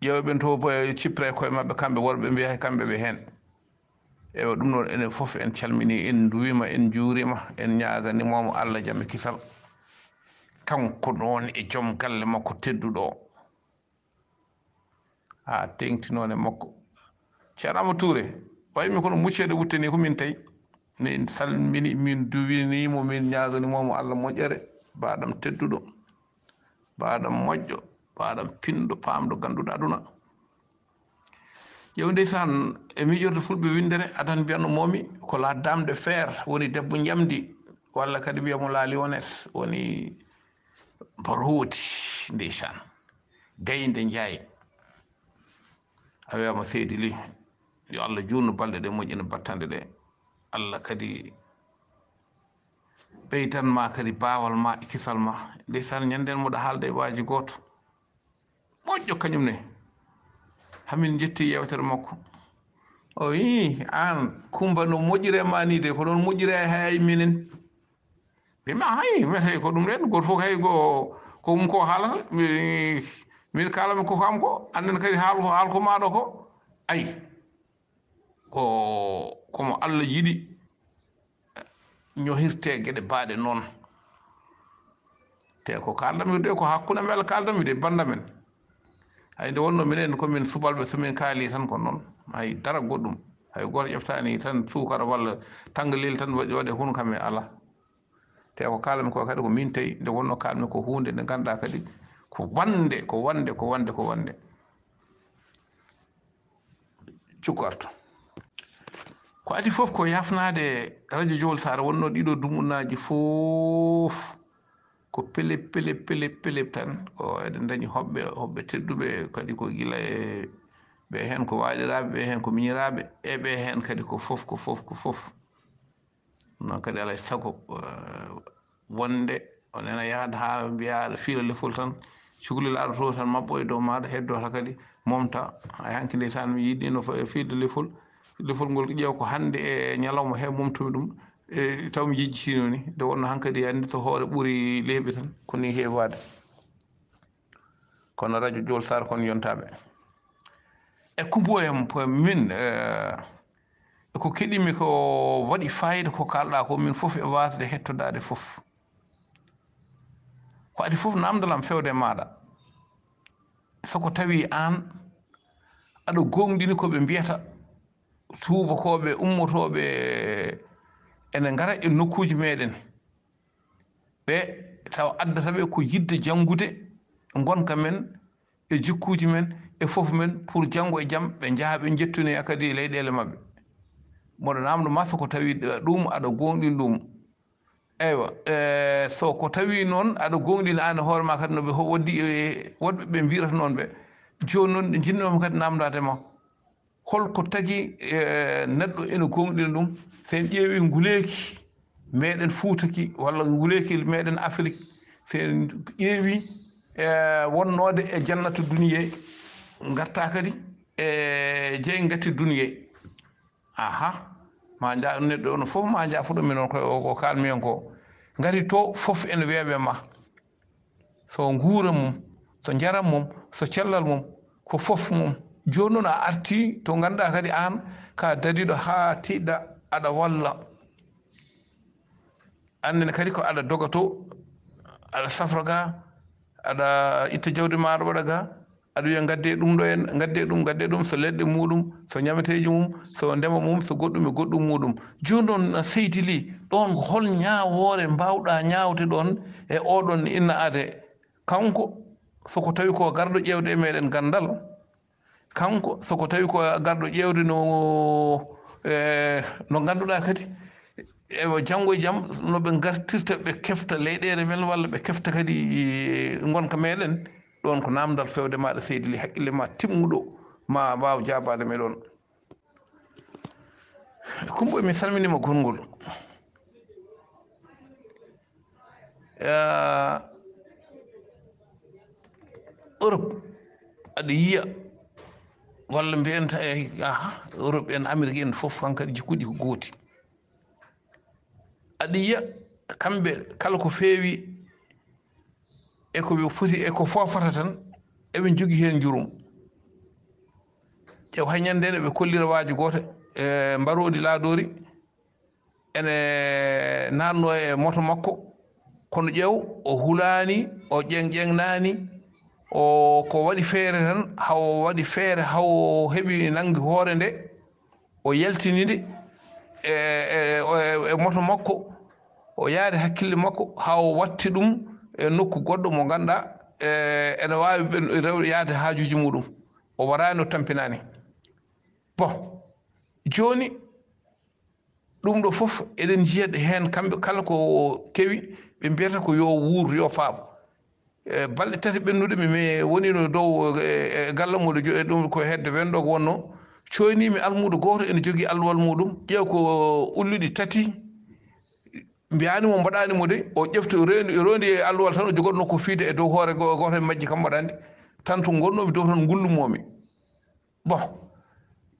ƴewɓen to cippira koye mabɓe kamɓe worɓe mbiya kamɓe ɓe hen ewa ɗum noon enen foof en calmini en duwima en juurima en ñaganimomo Allah jaam e kisal kanko noon e joom galle makko tedduɗo o ha tengtinone makko ceerno Amadou Touré waymi kono muccede wuttani ko min tawi min salmini min duwinimo min ñaganimomo Allah moƴƴere baɗam tedduɗo baɗam moƴƴo baɗam pinɗo famɗo ganduɗo aduna ƴew ndeysan e miijorde fulɓe windere adan mbiyanno momi ko la dame de fer woni debbo jamdi walla kadi wiyamo la lioness woni barodi ndeysan gayde jaayi a wiyama Seydi Ly yo Allah junno balɗe ɗe moƴƴina battande ɗe Allah kadi ɓeytanma kadi bawal ma e kisal ma ndeysan ñanden moɗa haalde e waaji goto moƴƴo kañum ne hamin jetti yewtere makko o yi an Coumba no moƴƴire ma ni de ko ɗon moƴƴire hay minen mbima hay wiyete ko ɗum ren goto fof hay ko mum ko haalata min kalami ko kam ko anden kadi haal ko maɗo ko ayi komo Allah yiɗi ñohirte gueɗe baaɗe noon te ko kaldami de ko hakkude mel kaldami de bandamen hay nde wonno minen komin subalɓe somin kaali tan ko noon hay dara goɗɗum hay goto ƴeftani tan sukara walla tanggalel tan waɗe hun kam e ala te ko kalmi ko kadi ko min tawi nde wonno kalmi ko hunde nde ganduɗa kadi ko wande cukarto ko adi fof ko yafnade radio Jowol Sara wonno ɗiɗo dumunaji fof ko pelep tan ko eɗen dañi hoɓɓe tedduɓe kadi ko gila e ɓe hen ko waɗiraɓe ɓe hen ko miñiraɓe e ɓe hen kadi ko fof non kadi alay sago wonde onena yaada ha mbiya aɗa fiila lefol tan cukalel aɗa to tan mabɓo e dow maɗa heddota kadi momta hay hanki ndeysan mi yiɗino fiide lefol ngol ƴeew ko hande e ñalawma he momtumi ɗum e taw mi jejjitino ni nde wonno hankkadi andi to hoore ɓuuri leyɓe tan koni heewi wade kono radio Jowol Sara kono yontaɓe e kumboyam min ko keɗimi ko waɗi fayida ko kalɗa ko min fof e wasde hettodade fof ko adi fof namdalam fewde maɗa soko tawi an aɗa gonɗini koɓe mbiyata tubakoɓe ummotoɓe ene ngara e nokkuji meɗen ɓe taw addataɓe ko yidde janggude gonka men e jikkuji men e fof men pour janggo e jaam ɓe jaaha ɓe jettune kadi leyɗele mabɓe moɗo namdo ma soko tawi ɗum aɗa gonɗini ɗum eywa so ko tawi noon aɗa gonɗini an hoore ma kadi noɓe waddi woɗɓe ɓe mbirata noon ɓe joni noon ɗe jinnomi kadi namdadema holko tagui neɗɗo ene gonɗini ɗum sen ƴeewi nguleyki meɗen Fuutaki walla nguleyki meɗen Afrique sen ƴeewi wonnode e jannatu duniye garta kadi e jeygati duniye aha ma ja neɗɗo ono fof ma jafuɗo min on ko kalmi en ko ngari to fof ene weeɓe ma so nguura mum so jaram mum so cellal mum ko fof mum joni noon a arti to ganduɗa kadi an ka dadiɗo ha tiɗɗa aɗa walla annene kadi ko aɗa dogato aɗa safra ga aɗa itta jawdi maɗa waɗa ga aɗa wiya gadde ɗum ɗo en gadde ɗum so leɗɗe muɗum so ñameteji mum so ndema mum so goɗɗum e goɗɗum muɗum joni noon seydili ɗon hol ñawore mbawɗa ñawde ɗon e oɗon inna ade kanko soko tawi ko garɗo ƴewde e meɗen gandal kanko soko tawi ko garɗo ƴewde no ganduɗa kadi e janggo e jaam noɓe gartirta ɓe kefta leyɗele men walla ɓe kefta kadi gonka meɗen ɗon ko namdal fewde maɗa seydili haqqille ma timmuɗo ma waw jabade meɗon kumbo mi salminima gongol Europe aɗa yiya walla mbiyanta Europe en Amérique en fof hankkadi jikkuɗi ko gooti aɗa yiya kamɓe kala ko feewi eko foti eko fofata tan eɓe jogui hen jurum ƴeew hay ñande nde ɓe kollira waaji goto e mbarodi laadori ene nanno e moto makko kono ƴeew o hulani o ƴeŋnani o ko waɗi feere tan haw waɗi feere haw heeɓi nanggue hoore nde o yaltinide e moto makko o yaari hakkille makko haw watti ɗum e nokku goɗɗo mo ganduɗa ene wawi rewde yaade haajuji muɗum o warani o tampinani bon joni ɗum ɗo foof eɗen jiiyaɗe hen kamɓe kala ko kewi ɓe mbiyata ko yo wuur yo faabo balɗe tati ɓennuɗe mi wonino dow galle muɗo ɗum ko hedde wenɗo ko wonno coynimi almudo goto ene jogui alluwal muɗum ƴeew ko ulluɗi tati mbiyanimo mbaɗanimo de o ƴefti rondi e alluwal tan o jogotno ko fiide e dow hoore goto e majji kam mbaɗandi tan to gonnomi dow tan gullumomi bon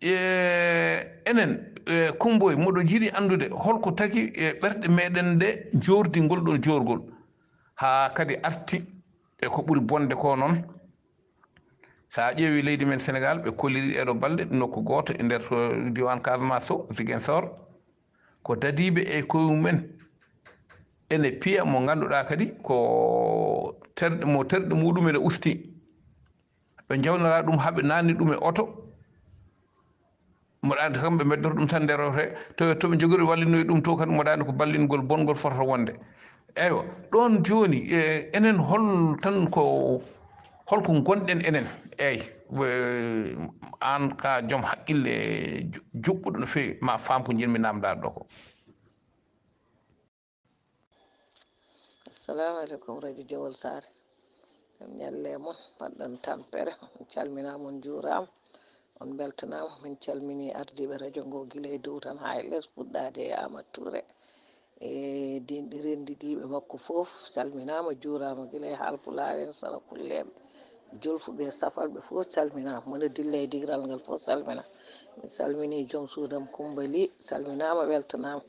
enen Kumboye moɗo jiiɗi andude holko tagui e ɓerɗe meɗen ɗe jordi ngol ɗon jorgol ha kadi arti e ko ɓuuri bonde ko noon sa ƴeewi leydi men Sénégal ɓe kolliri eɗo balɗe nokku goto e nder to diwan Casamance o Ziguinchor ko dadiɓe e koyemumen ene piya mo ganduɗa kadi ko terɗe muɗum ene usti ɓe jawnora ɗum haaɓe nanni ɗum e oto mboɗa andi kamɓe beddoto ɗum tan nder oto toɓe jogori wallinoyi ɗum to kadi mboɗa andi ko ballingol bongol fotata wonde eywa ɗon joni enen hol tan ko holko gonɗen enen eyyi an ka joom haqqille juɓɓuɗo no fewi ma faam ko jinmi namdade ɗo ko. assalamu aleykum radio Diawol Sare en ñalle mon mbaɗɗon tampere on calminama on juurama on beltanama min calmini ardiɓe radio ngo guila e dow tan ha e less fuɗɗade e Amadou Touré e dinɗi rendiɗiɓe makko foof calminama juurama guila e Haalpulaar en Sarakulleɓe Jolfuɓe Safalɓe fof calminama mona dilla e digral ngal fof salmina mi salmini joom suudam Coumbali salminama weltanama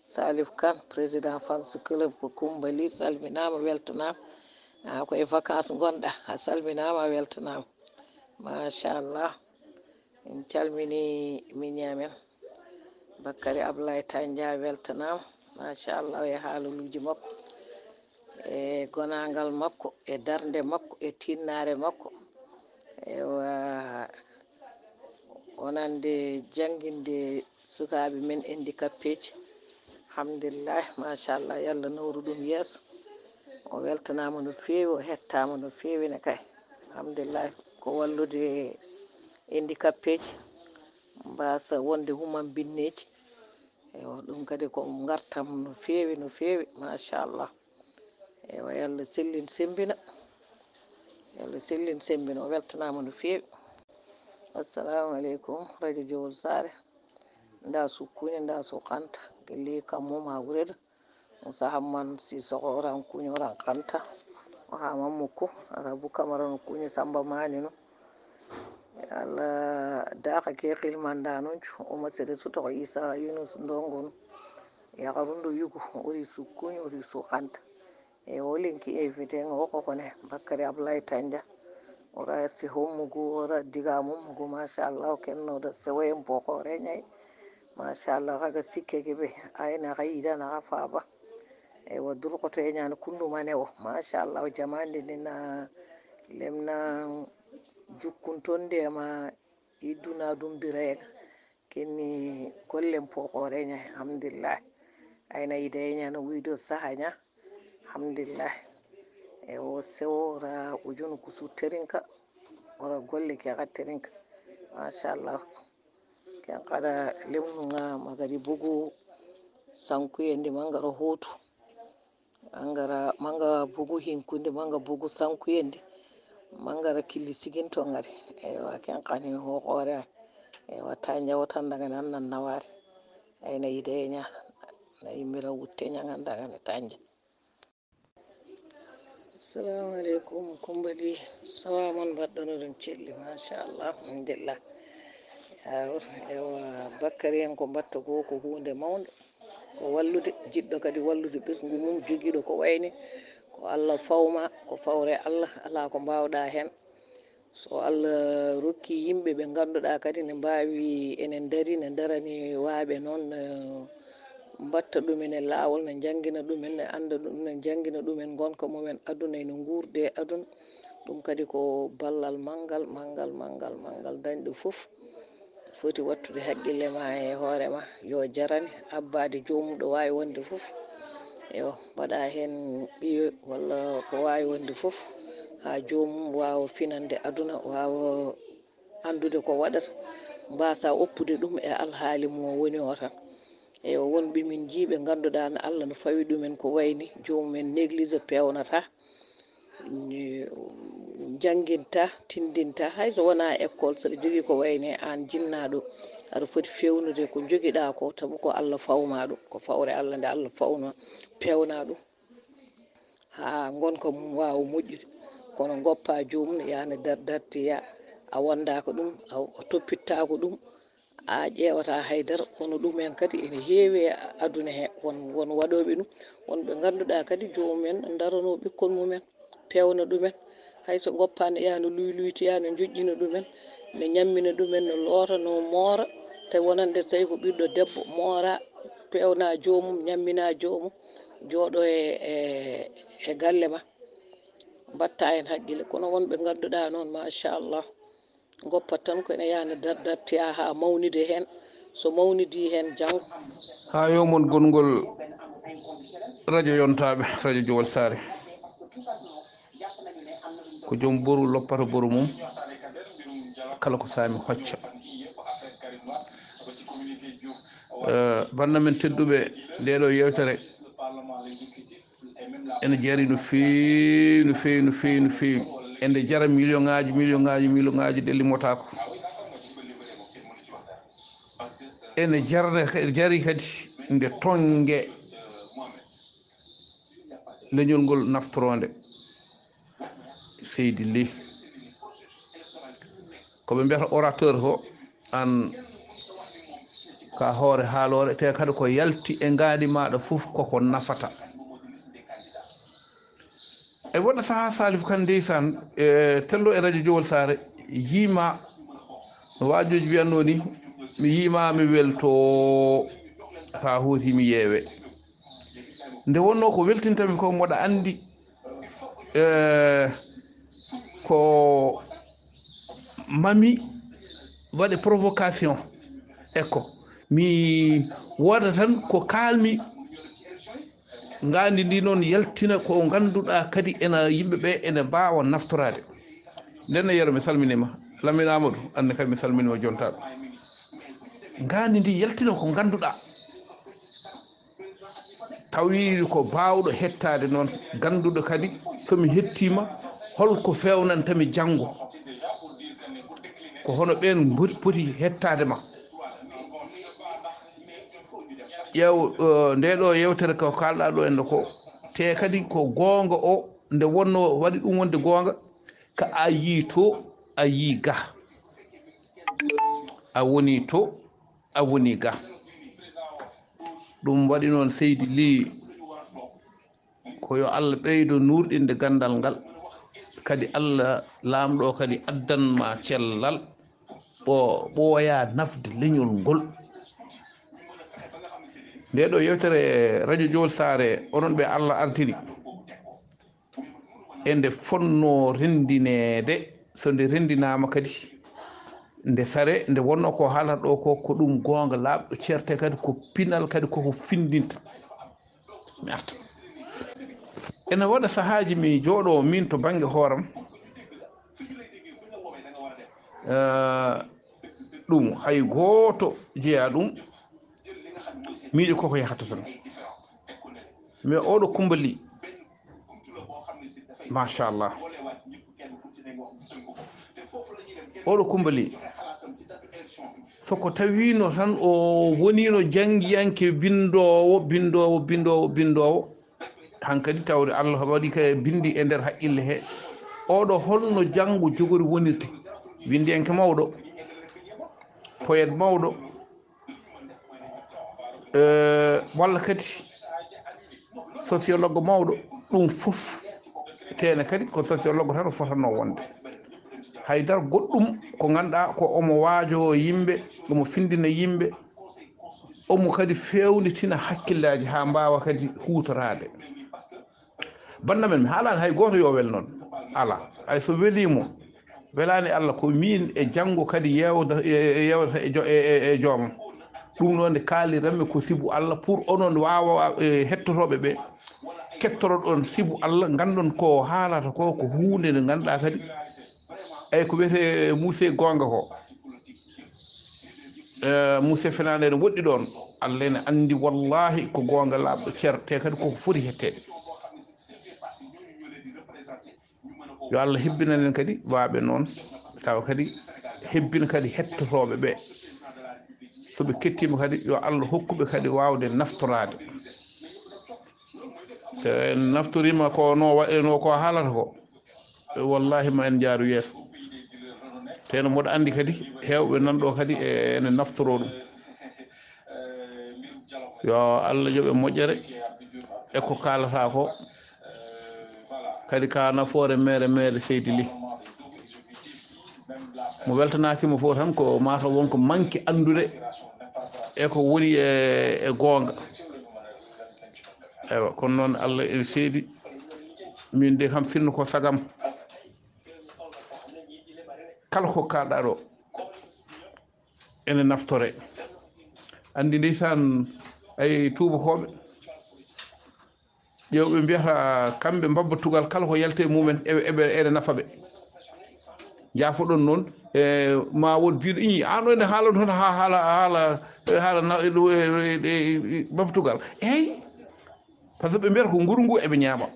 Salif Kane président fans club ko Coumbali salminama weltanama koye vacance gonɗa a salminama a weltanama machallah en calmini miñamen Bakary Ablaye Tandia weltanama machallah e haalaluji makko e gonagal makko e darde makko e tinnare makko ewa wonande jangguinde sukaɓe men handicapé ji alhamdulillah machallah yallah nawru ɗum yeeso o weltanama no fewi o hettama no fewi ne kay alhamdulillah ko wallude handicapé ji mbasa wonde human binneji ewa ɗum kadi ko gartam no fewi machallah ewa yallah sellin sembina o weltanama no fewi. Assalamu aleykum radio Diawol Sare nda sukkuñe nda sukanta gelli kammum ha wureda Moussa Hamman Sissoko oran kuñe oran kanta o ha mammuko Rabou Camara no kuñe Samba Mani no Allah daka ke qilmanda noncu o masede sutoko Isa Yunus Ndongo no yakarundo yugo ori sukkuñe ori sukanta e o lenki invité ngo kokone Bakary Ablaye Tandia ora si hommugo ora diga mummugo machallah kennoɗo sewoyen bokore ñayi machallah kaga sikkeke ɓe ayna ka yiɗana ka faaba ewa durkoto e ñana kundumane o machallah o jamande ndina lemna jukkun ton ndema idduna ɗum birayega kenni gollen pokore ñayi alhamdulillah ayna yida e ñana wiido sahaña alhamdulillah e o sewo ora ujunu kusu terinka ora golle ke ka terinka machallah ken kada lemnuga magari bugu sankuyendi mangara hotu angara manga bugu hinkundi manga bugu sankuyendi mangara killi siginto ngari ewa ken kani hokore ewa Tandia tan daga nan nawari ayna yida e ña na yimira wutte ñagandagane Tandia. Assalamu aleykum Coumbali sawamon mbaɗɗon oɗon celli machallah alhamdulillah ewa Bakary en ko mbatta ko hunde mawde ko wallude jiɗɗo kadi wallude ɓesgu mum joguiɗo ko wayni ko Allah fawma ko fawre Allah ala ko mbawɗa hen so Allah rokki yimɓe ɓe ganduɗa kadi ne mbawi enen daari ne darani waaɓe noon mbatta ɗumen e lawol ne jangguina ɗumen ne anda ɗum ne jangguina ɗumen gonka mumen aduna ene guurde aduna ɗum kadi ko ballal manggal dañɗo foof foti wattude haqqille ma e hoorema yo jarane abbade jomum ɗo wawi wonde foof yo mbaɗa hen ɓiyo walla ko wawi wonde foof ha jomum wawa finande aduna wawa andude ko waɗata mbasa oppude ɗum e alhaali mo woni o tan eyi wonɓe min jiiɓe ganduɗa no Allah no fawi ɗumen ko wayni jomumen néglige pewnata jangguinta tindinta hayso wona école saɗa jogui ko wayni an jinnaɗo aɗa foti fewnude ko joguiɗa ko taabu ko Allah fawma ɗum ko fawre Allah nde Allah fawna pewna ɗum ha gonka mum wawa moƴƴude kono goppa jomum yana dartiya a wondaka ɗum a toppittako ɗum a ƴewata haydara kono ɗumen kadi ene heewi aduna he won waɗoɓe ɗum wonɓe ganduɗa kadi jomumen darano ɓikkon mumen pewna ɗumen hayso goppa ne yaha no luyluytoya no joƴƴina ɗumen ne ñammina ɗumen no loota no moora tawi wonande tawi ko ɓiɗɗo debbo moora pewna jomum ñammina jomum jooɗo e galle ma mbatta hen haqqille kono wonɓe ganduɗa noon machallah goppat tan ko ene yaha ne dartiya ha mawnide hen so mawnidi hen janggo ha yowmon gongol radio yontaɓe radio Jowol Sare ko joom boru loppata boru mum kala ko sami hocca banda men tedduɓe ndeɗo yewtere ene jari no feewi no feewi no feewi no feewi ende jara million ngaji ɗellimotako ene jari kadi nde tongue leñol ngol naftorode Seydi Ly koɓe mbiyata orateur ko an ka hoore haalore te kadi ko yalti e ngaadi maɗa fof koko nafata e woɗɗo saaha Salif Kane ndeysan e tello e radio Jowol Sare yiima no wajoji wiyanno ni mi yiima mi welto sa huuti mi yeewe nde wonno ko weltintami ko moɗa andi ko mami waɗe provocation eko mi woda tan ko kalmi ngandi ndi noon yaltina ko ganduɗa kadi ena yimɓeɓe ene mbawa naftorade nden yero mi salminima Lamine Amadou anne kadi mi salminima jontaɗo ngandi ndi yaltina ko ganduɗa tawi ko bawɗo hettade noon ganduɗo kadi somi hettima holko fewnantami janggo ko hono ɓen poti hettade ma ƴeew ndeɗo yewtere ko kalɗa ɗo ende ko te kadi ko gonga o nde wonno waɗi ɗum wonde gonga ka a yi to a yi ga a woni to a woni ga ɗum waɗi noon Seydi Ly ko yo Allah ɓeydo nurɗinde gandal ngal kadi Allah lamɗo kadi addanma cellal o ɓooya nafde leñol ngol ndeɗo yewtere radio Jowol Sare onon ɓe Allah artiri ende fonno rendinede so nde rendinama kadi nde sare nde wonno ko haalata ɗo ko ɗum gonga laaɓɗo certe kadi ko pinal kadi koko findinta mi arta ene waɗa sahaji mi jooɗo min to banggue hooram ɗum hay goto jeeya ɗum miiɗi koko yahata tan mais oɗo Coumba Ly machallah oɗo Coumba Ly soko tawino tan o wonino jangguiyanke bindowo hankadi tawde Allah waɗi ka bindi e nder haqqille he oɗo holno janggo jogori wonirte windiyanke mawɗo poète mawɗo walla kadi sociologue mawɗo ɗum fof tene kadi ko sociologue tan fotanno wonde haydara goɗɗum ko ganduɗa ko omo waajo yimɓe omo findina yimɓe omo kadi fewnitina hakkillaji ha mbawa kadi hutorade banda men mi haalani hay goto yo wel noon ala ay so welimo welani Allah ko min e janggo kadi yewta e joomam ɗum noon nde kaaliranmi ko sibu Allah pour onon wawa hettotoɓe ɓe kettoroɗon sibu Allah gandon ko haalata ko hunde nde ganduɗa kadi eyyi ko wiyete Moussé gonga ko Moussé Fenande ne woɗɗi ɗon Allah ene andi wallahi ko gonga laaɓɗo certe kadi koko foti hettede yo Allah hebbinanen kadi waaɓe noon tawa kadi hebbina kadi hettotoɓe ɓe soɓe kettima kadi yo Allah hokkuɓe kadi wawde naftorade so en naftorima ko no ko haalata ko wallahi ma en jaaru yeeso teno mboɗo andi kadi hewɓe nanɗo kadi ene naftoro ɗum yo Allah joɓe moƴƴere e ko kalata ko kadi ka nafoore mere Seydi Ly mo weltanakimo fof tan ko mataw wonko manque andude e ko woni e gonga eywa kono noon Allah ene seedi min de kam sinno ko sagam kala ko kalɗa ɗo ene naftore andi ndeysan ay tubakoɓe ƴewɓe mbiyata kamɓe mbabba tugal kala ko yalte mumen eɓe nafa ɓe jaafoɗon noon e ma won biiɗo i an one haala toon haala mbabba tugal eyyi par ce que ɓe mbiyata ko nguru ngu eɓe ñaama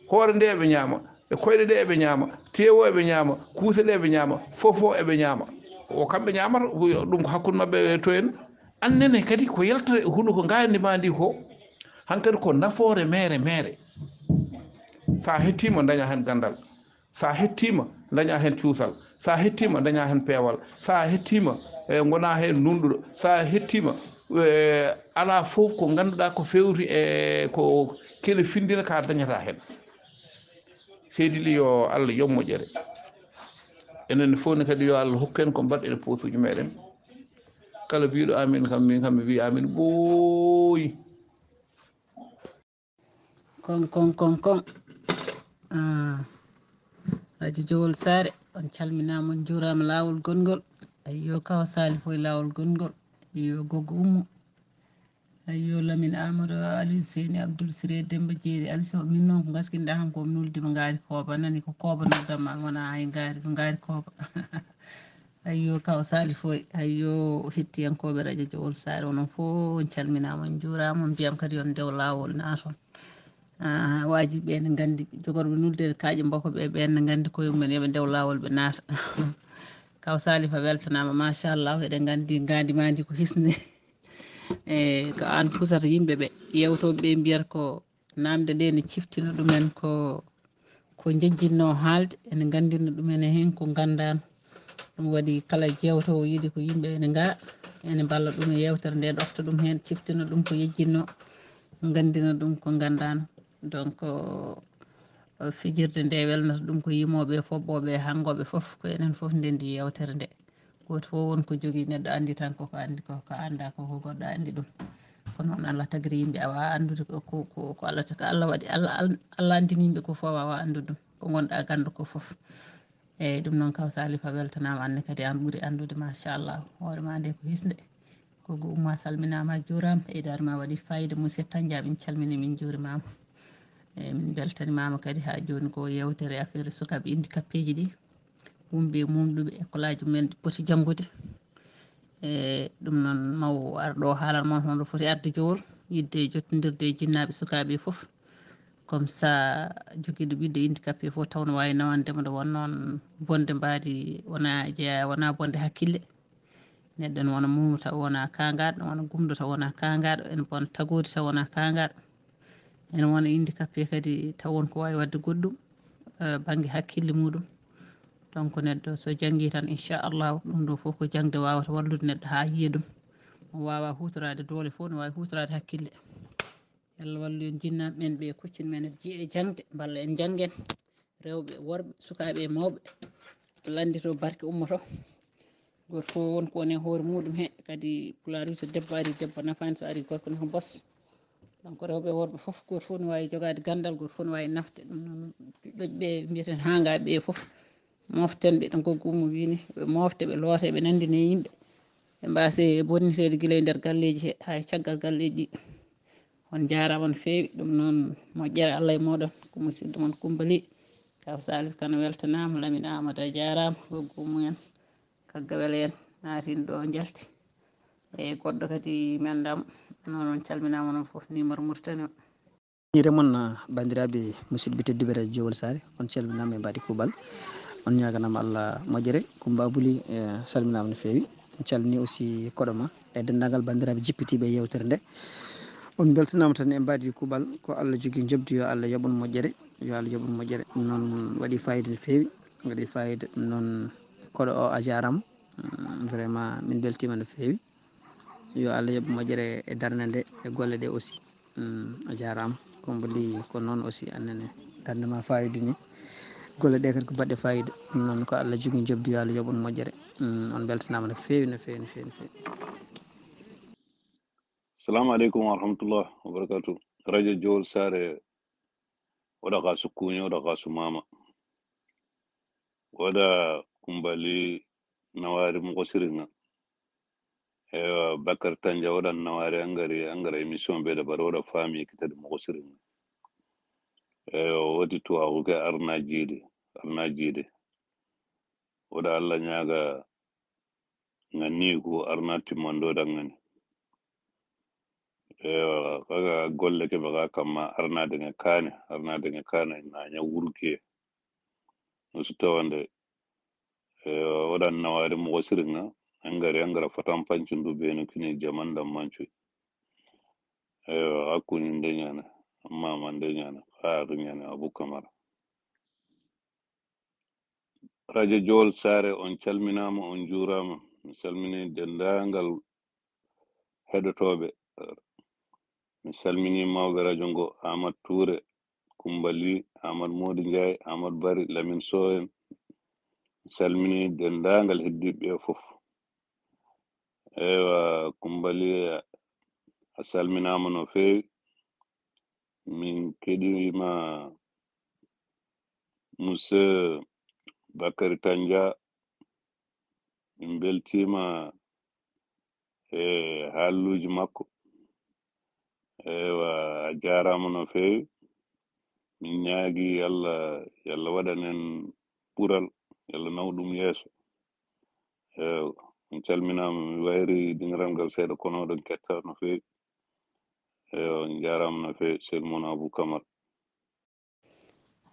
hoore nde eɓe ñaama e koyɗe ɗe eɓe ñaama tewo eɓe ñaama kuuse ɗe eɓe ñaama fofo eɓe ñaama o kamɓe ñamata ɗum ko hakkude mabɓe to en annene kadi ko yaltata e huuɗo ko gandima ndi ko hankkadi ko nafoore mere sa hettima daña hen gandal sa hettima daña hen cuusal sa hettima daña hen peewal sa hettima gona hen nunɗuɗo sa hettima ala fof ko ganduɗa ko fewti e ko kele findina ka dañata hen seydi li yo Allah yom moƴƴere enen fof ne kadi yo Allah hokken ko mbaɗɗen posuji meɗen kala biiɗo amin kam min kam mi wi amin ɓooyi kon radio Jowol Sare on calminama on juurama lawol gongol ayyo kaw Salif foye lawol gongol yo Gogo Oumou ayyo Lamine Amadou Aliou Seyni Abdoul Siré Demba Jeeri Aliou min noon ko gaskinɗa han komi nuldima ngaari kooba nani ko kooba noddama wona hay ngaari ko ngaari kooba ayyo kaw Salif foye ayyo hettiyankoɓe radio Jowol Sare onon fof on calminama on juurama on mbiyam kadi on ndew lawol naton wajiɓe ɓe ne gandi jogorɓe nulde kaaƴe mbako ɓe ɓenne gandi koye mumen yooɓe ndew lawol ɓe naata kaw Salifa weltanama machallah eɗen gandi gandima ndi ko hisde e ko an pusata yimɓeɓe yewtoɓe ɓe mbiyata ko namde nde ne ciftina ɗumen ko jejjinno haalde ene gandinno ɗumen hen ko gandano ɗum waɗi kala jewtowo yiiɗi ko yimɓe ene gara ene balla ɗum e yewtere nde ɗofta ɗum hen ciftina ɗum ko yejjinno gandina ɗum ko gandano donc fijirde nde welnata ɗum ko yimoɓe fobɓoɓe hangoɓe foof ko enen foof ndendi yewtere nde goto fof won ko jogui neɗɗo andi tan koko andi ko anda koko goɗɗo andi ɗum ko noon Allah tagiri yimɓe awa andude ko Allah ko Allah waɗi Allah andini yimɓe ko fof wawa andude ɗum ko gonɗa gandu ko foof eyyi ɗum noon kaw Salifa weltanama anne kadi an ɓuuri andude machallah hoorema nde ko hisde Gogo Oumou salminama a juurama ɓeydare ma waɗi fayida Monsieur Tandia min calmini min juurimama eyyi min beltanimama kadi ha joni ko yewtere affaire sukaɓe handicapé ji ɗi wumɓe mumɗuɓe école aji mumen ɗi poti janggude e ɗum noon mawo ar ɗo haalana moon hono foti arde Jowol yidde jottodirde e jinnaɓe sukaɓe foof comme ça joguiɗo ɓiɗɗo handicapé fof taw no wawi nawandema nde won noon bonde mbadi wona jeeya wona bonde hakkille neɗɗo ne wona muumu taw wona kangaɗo ne wona gumɗo taw wona kangaɗo ene wona tagori taw wona kangaɗo ene wona handicapé kadi taw wonko wawi wadde goɗɗum banggue hakkille muɗum donc neɗɗo so janggui tan inchallahu ɗum ɗo foof ko jangde wawata wallude neɗɗo ha yiiya ɗum o wawa hutorade doole fof ne wawi hutorade hakkille Allah wallu en jinnaɓe men ɓe kuccini men e jiiye jangde balla en janggen rewɓe worɓe sukaɓe e mawɓe Allah andito barke ummoto goto fof wonko woni e hoore muɗum he kadi pulaar wi so debbo ari debbo nafani so ari gorko ne ko boss donc rewɓe worɓe foof goto fof ne wawi jogade gandal goto fof ne wawi nafde ɗum noon ɓiɓɓeɓe mbiyeten hangaɓe ɓe foof moften ɓe ɗo Gogo Oumou wini ɓe mofte ɓe loote ɓe nandine yimɓe ɓe mbasi bonnitede guila e nder galleji he hay caggal galleji ɗi on jarama no fewi ɗum noon moƴƴere Allah e moɗon ko musidɗo moon Coumbali kaw Salif kane weltanama Lamine Amadou a jarama Gogo Oumou en kagga weele en natin ɗo jalti e goɗɗo kadi mi andamo noon on calminama noon foof numéro Mauritanie o ire moon bandiraɓe musidɓe tedduɓe radio Jowol Sare on calminama e mbaɗi kuuɓal on ñaganama Allah moƴƴere Coumba Abouli salminama no fewi on calmini aussi koɗoma e dendagal bandiraɓe jippitiɓe yewtere nde on beltanama tan e mbaɗi kuuɓal ko Allah jogui jobdi yo Allah yooɓon moƴƴere yo Allah yooɓon moƴƴere ɗum noon waɗi fayida no fewi waɗi fayida ɗum noon koɗo o a jarama vraiment min beltima no fewi yo Allah yooɓe moƴƴere e darde nde e golle ɗe aussi a jarama Coumbali ko noon aussi annene darde ma fayida ni golle ɗe kadi ko baɗɗe fayida ɗum noon ko Allah jogui jobdi yo Allah yooɓon moƴƴere on beltanama no fewi no fewi no fewi no fewi. Assalamu alaikum wa rahmatullah wa barakatuh. Radio Jowol Sare wada kasu kunyo wada kasu mama wada Coumbali nawari mko siringa ewa bakar tanja wadan nawari angara emission be da baroda fami kita da mogosirin ewa wadi to a wuga arna jide wada Allah nyaga ngani ko arna timondo da ngani ewa kaga golle ke baga kama arna daga kane na nya wurke musu tawande ewa wadan nawari mogosirin na angara fatan pancin du benu kini jaman da manchu ewa akunin denyana amma man denyana khairin abu kamara radio jol sare on calminama on jurama mi salmini dendagal heɗotoɓe mi salmini mawɓe radio ngo Ahmad Touré Kumbali Ahmad Modi Ndiaye Ahmad Bari Lamin Sohen mi salmini dendagal heddiɓe fof ewa Kumbali a salminama no fewi min keɗima monsieur Bakary Tanja min beltima halluji makko ewa a jarama no fewi min ñaagui yalla waɗanen ɓural yalla naw ɗum yeeso min calminama mi wayri dingirangal seeɗa kono oɗon ketta no fewi on jarama no fewi selmono Abou Camara.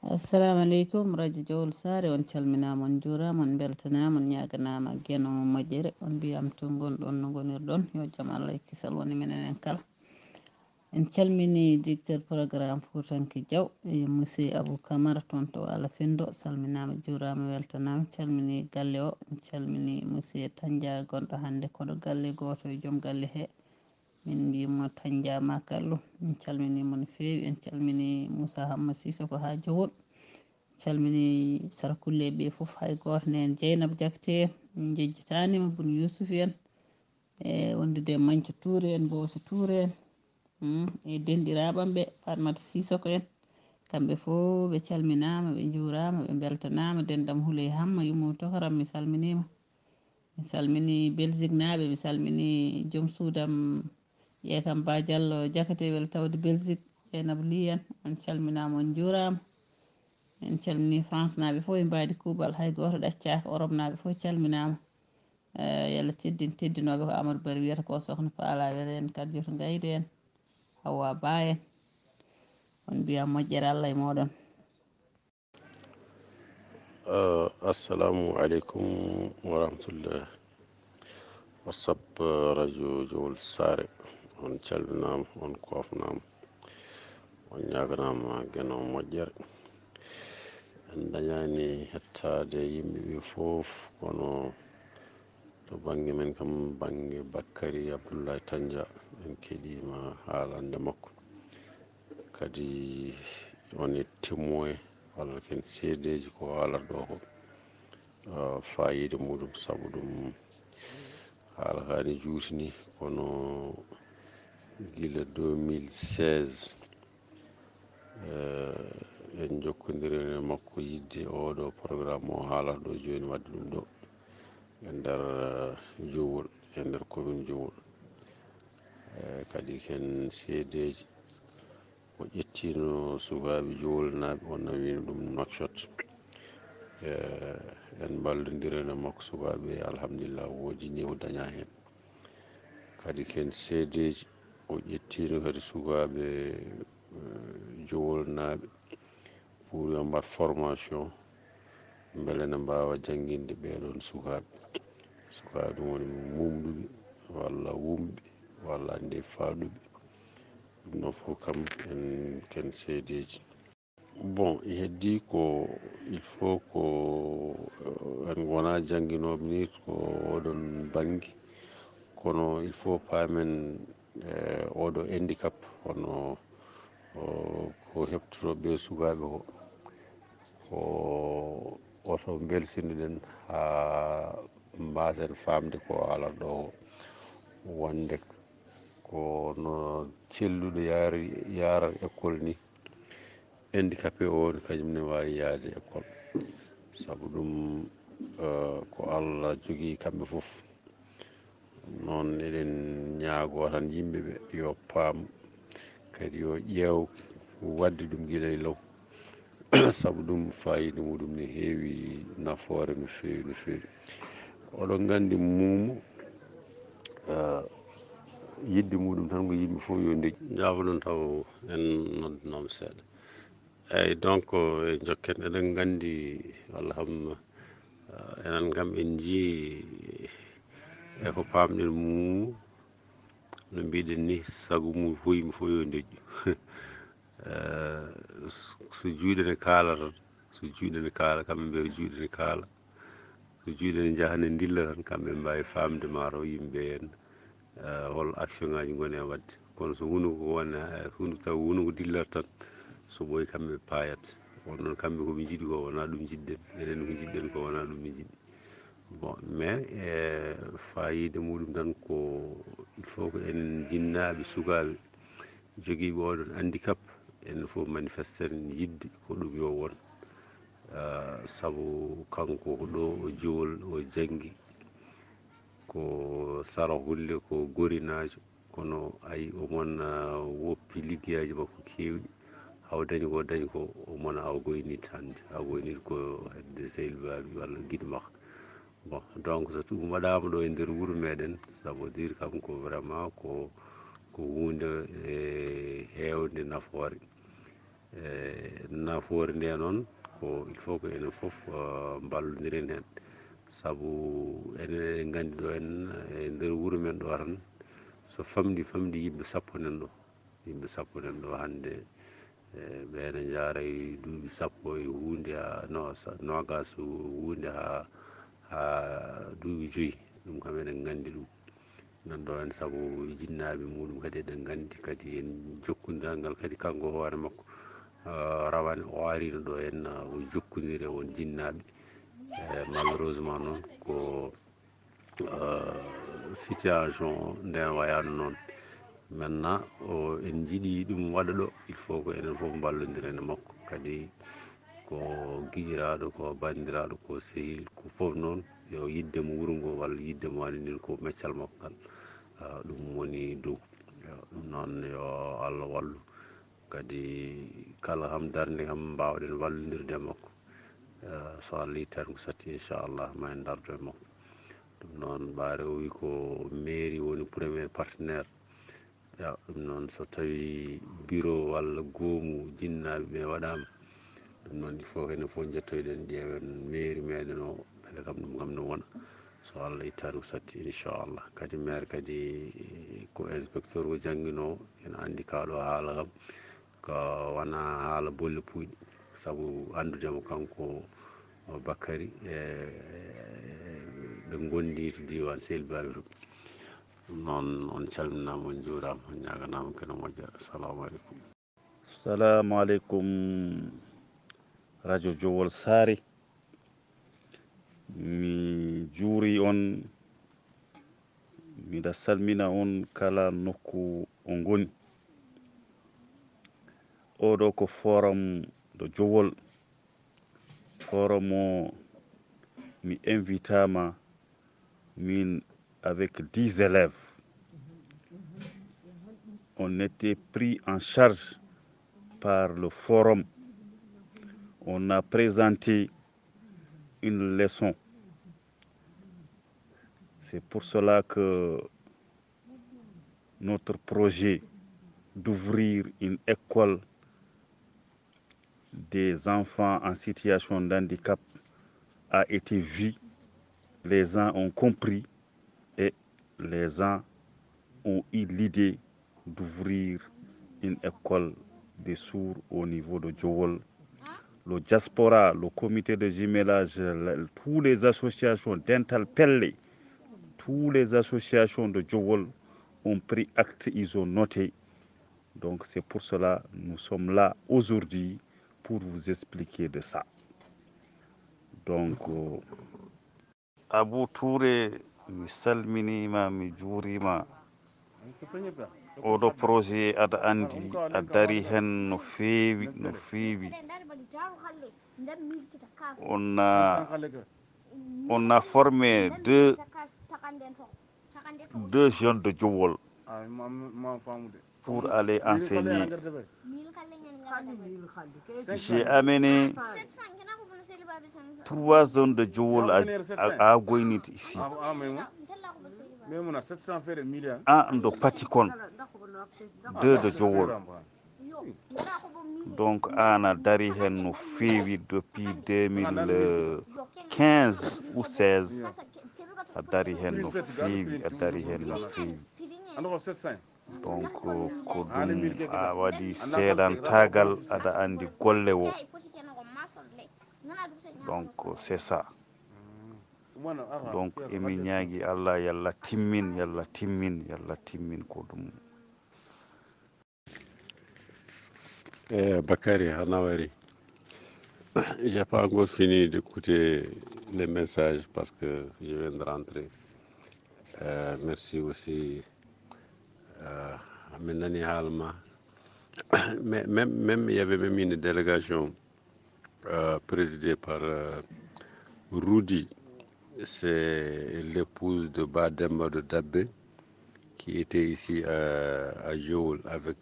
assalamu aleykum radio Jowol Sare on calminama on juurama on beltanama on ñaganama guenomo moƴƴere on mbiyam to gonɗon no gonirɗon yo jaam Allah e kisal woni minen en kala en calmini directeur programme Foutanki Diaw e monsieur Abou Camara toon to Allah Fendo salminama juurama weltanama calmini galle o en calmini monsieur Tandia gonɗo hande koɗo galle goto e joom galle he min mbimo Tandia makallu en calminimo no fewi en calmini Moussa Hamma Sissoko ha Jowol calmini sarkulle ɓe foof hay goto nen Dieynaba Diakate en jejjitanima Boun Yousuf en e wondude Manthia Touré en Bowso Touré en e denɗiraɓamɓe Fatmata Sissoko en kamɓe fof ɓe calminama ɓe juurama ɓe beltanama dendam Houleye Hamma yummo tokaram mi salminima mi salmini Belgique naaɓe mi salmini joom suudam ƴeekam Ba Diallo Diakate wel tawde Belgique Dieynaba Ly en on calminama on juurama en calmini France naaɓe fof e mbadi kuuɓal hay goto ɗaccaka Europe naaɓe fof calminama yalla teddinoɓe ko Amadou Bari wiyata ko sokhna Faala Wele en Kadidioutou Gaydé en Hawa Ba en on mbiya moƴƴere Allah e moɗon. assalamu aleykum wa rahmatullah whatsapp radio Jowol Sare on calminama on kofnama on ñaganama gueno moƴƴere en dañani hettade yimɓeɓe foof kono to banggue men kam banggue Bakary Abdoulaye Tandia en keeɗima haalande makko kadi woni témoin walla ken seedeji ko haalata ɗo ko fayida muɗum saabu ɗum haala kani juutini kono guila 2016 en jokkodiri e makko yidde oɗo programme o haalata ɗo joni wadde ɗum ɗo e nder Jowol e nder commune Jowol kadi ken seedeji o ƴettino sukaɓe Jowol naaɓe o nawino ɗum Nouakchott en ballodireno makko sukaɓe alhamdulillah woodi ni o daña hen kadi ken seedeji o ƴettino kadi sukaɓe Jowol naaɓe pour yo mbat formation beele ne mbawa jangguinde ɓeɗon sukaɓe ɗum woni mumduɓe walla wumɓe walla ande faaɗuɓe ɗum ɗon fof kam en ken seedeji bon heddi ko il faut ko en gona jangguinoɓe ni ko oɗon banggue kono il faut paamen oɗo handicap hono ko heɓtotoɓe sukaɓe ko oto belsiniɗen ha mbasen famde ko alata ɗo wonde ko no celluɗo yarar école ni handicapé o kañum ne wawi yaade école saabu ɗum ko Allah jogui kamɓe foof noon eɗen ñaago tan yimɓe ɓe yo paam kadi yo ƴeew wadde ɗum gila e law sabu ɗum fayida muɗum ne heewi nafoore no feewi no feewi. oɗon nganndi muumu yidde muɗum tan ko yimɓe fof yo ndeƴ jaaba ɗon taw en noddanooma seeɗa. eyyi donc e jokken eɗen nganndi alhamdulillah enen kam en jii e ko paamɗen muumu no mbiɗen ni sagu mum fof yimɓe fof yo ndeƴƴu so juuɗe ne kaala tan so juuɗe ne kaala kamɓe mbiya juuɗe ne kaala so juuɗe ne njaha ne dilla tan kamɓe mbawi famde mataw yimɓe en hol action ngaji goni e wadde kono so hunuko wona taw hunuko dillata tan so ɓooyi kamɓe payat on noon kamɓe koɓe jiiɗi ko wona ɗum jiɗɗen enen ko jiɗɗen ko wona ɗum ɓe jiɗi bon mais fayida muɗum tan ko il faut que enen jinnaɓe sukaɓe joguiɓe oɗon handicap enen fof manifestere yidde ko ɗum yo won sabu kanko ko ɗo o jowol o janggi ko sara hulle ko gorinajo kono ayi omon woppi liggeyaji makko kewɗi haw dañi ko omona aw goynit hande aw goynit ko hedde sehilbaɓe walla guiɗo makko bon donc so ɗum waɗama ɗo e nder wuuro meɗen ça veut dire kam ko vraiment ko hunde hewde nafoore nafoore nde noon ko il faut que enen fof ballodiren hen sabu enen eɗen gandi ɗo en e nder wuuro men ɗo tan so famdi yimɓe sappo nen ɗo hande ɓeene jaara e duuɓi sappo e hunde nogas hunde ha duuɓi 5 ɗum kam eɗen gandi ɗum nan ɗo en sabu jinnaɓe muɗum kadi eɗen gandi kadi en jokkodiral ngal kadi kanko hoore makko rawane o arino ɗo en o jokkodiri won jinnaɓe malheureusement noon ko situation nden wayano noon maintenant en jiiɗi ɗum waɗa ɗo il faut que enen fof ballodiren e makko kadi ko guiƴiraɗo ko bandiraɗo ko sehil ko fof noon yo yiddemo wuuro ngo walla yiddemo wonanini ko meccal makko ngal ɗum woni dow ɗum noon yo Allah wallu kadi kala kam darde kam mbawɗen wallodirde makko so Allah yi tan ko satti inchallah ma en dardo e makko ɗum noon ɓaare o wi ko mairie woni premier partenaire ɗum noon so tawi bureau walla goomu jinnaɓe ɓe waɗama ɗum noon il faut enen fof jettoyɗen ƴeewen mairie meɗen o beele kam ɗum kam ne wona so Allah ittani ko satti inchallah kadi maire kadi ko inspecteur o jangguinowo ene andi kaɗo haala kam ko wona haala bolle puyɗe sabu andudemo kanko Bakary ɓe gondi to diwan Sehil Baɓe to noon on calminama on juurama on ñaganama kene moƴƴa assalamu aleykum radio Jowol Sare mi juuri on miɗa salmina on kala nokku o goni oɗo ko forum de Jowol forum o mi invitama min avec 10 élèves on était pris en charge par le forum. On a présenté une leçon. C'est pour cela que notre projet d'ouvrir une école des enfants en situation d'handicap a été vu. Les gens ont compris et les gens ont eu l'idée d'ouvrir une école des sourds au niveau de Jowol. Le diaspora, le comité de jumelage, toutes les associations Dental Pelle, toutes les associations de Jowol ont pris acte, ils ont noté. Donc c'est pour cela que nous sommes là aujourd'hui pour vous expliquer de ça. Donc, Abou Touré, mi salminima, mi juurima. Oɗo projet aɗa andi a dari hen no feewi no feewi. On a formé 2 jeunes de Djowol pour aller enseigner. J'ai amené 3 zones de Djowol à Goynit ici. Un de Patikon, 2 de Djowol. Donc ana dari hen no feewi depuis 2015 ou 16 a dari hen no feewi donc ko ɗum a waɗi seedantagal aɗa andi golle o, donc c'est ça. Donc emi ñaagui Allah yalla timmin ko ɗum. Bakary Hanawari, j'ai pas encore fini d'écouter les messages parce que je viens de rentrer. Merci aussi Menani Halma. Même il y avait même une délégation présidée par Rudy, c'est l'épouse de Bademba de Dabé, qui était ici à Djowol avec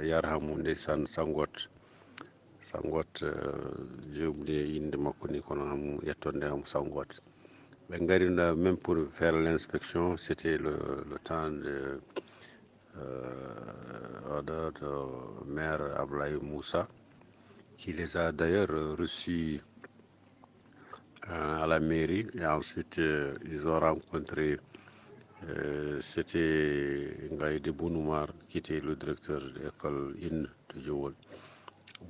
Yarhamou Ndeysaan Sangot, j'ai oublié inde makko ni kono am yettonde am Sangot. Même pour faire l'inspection, c'était le temps de maire Ablaye Moussa, qui les a d'ailleurs reçus à la mairie, et ensuite ils ont rencontré c'était Ngaïde Bounoumar, qui était le directeur de l'école IN de Djowol.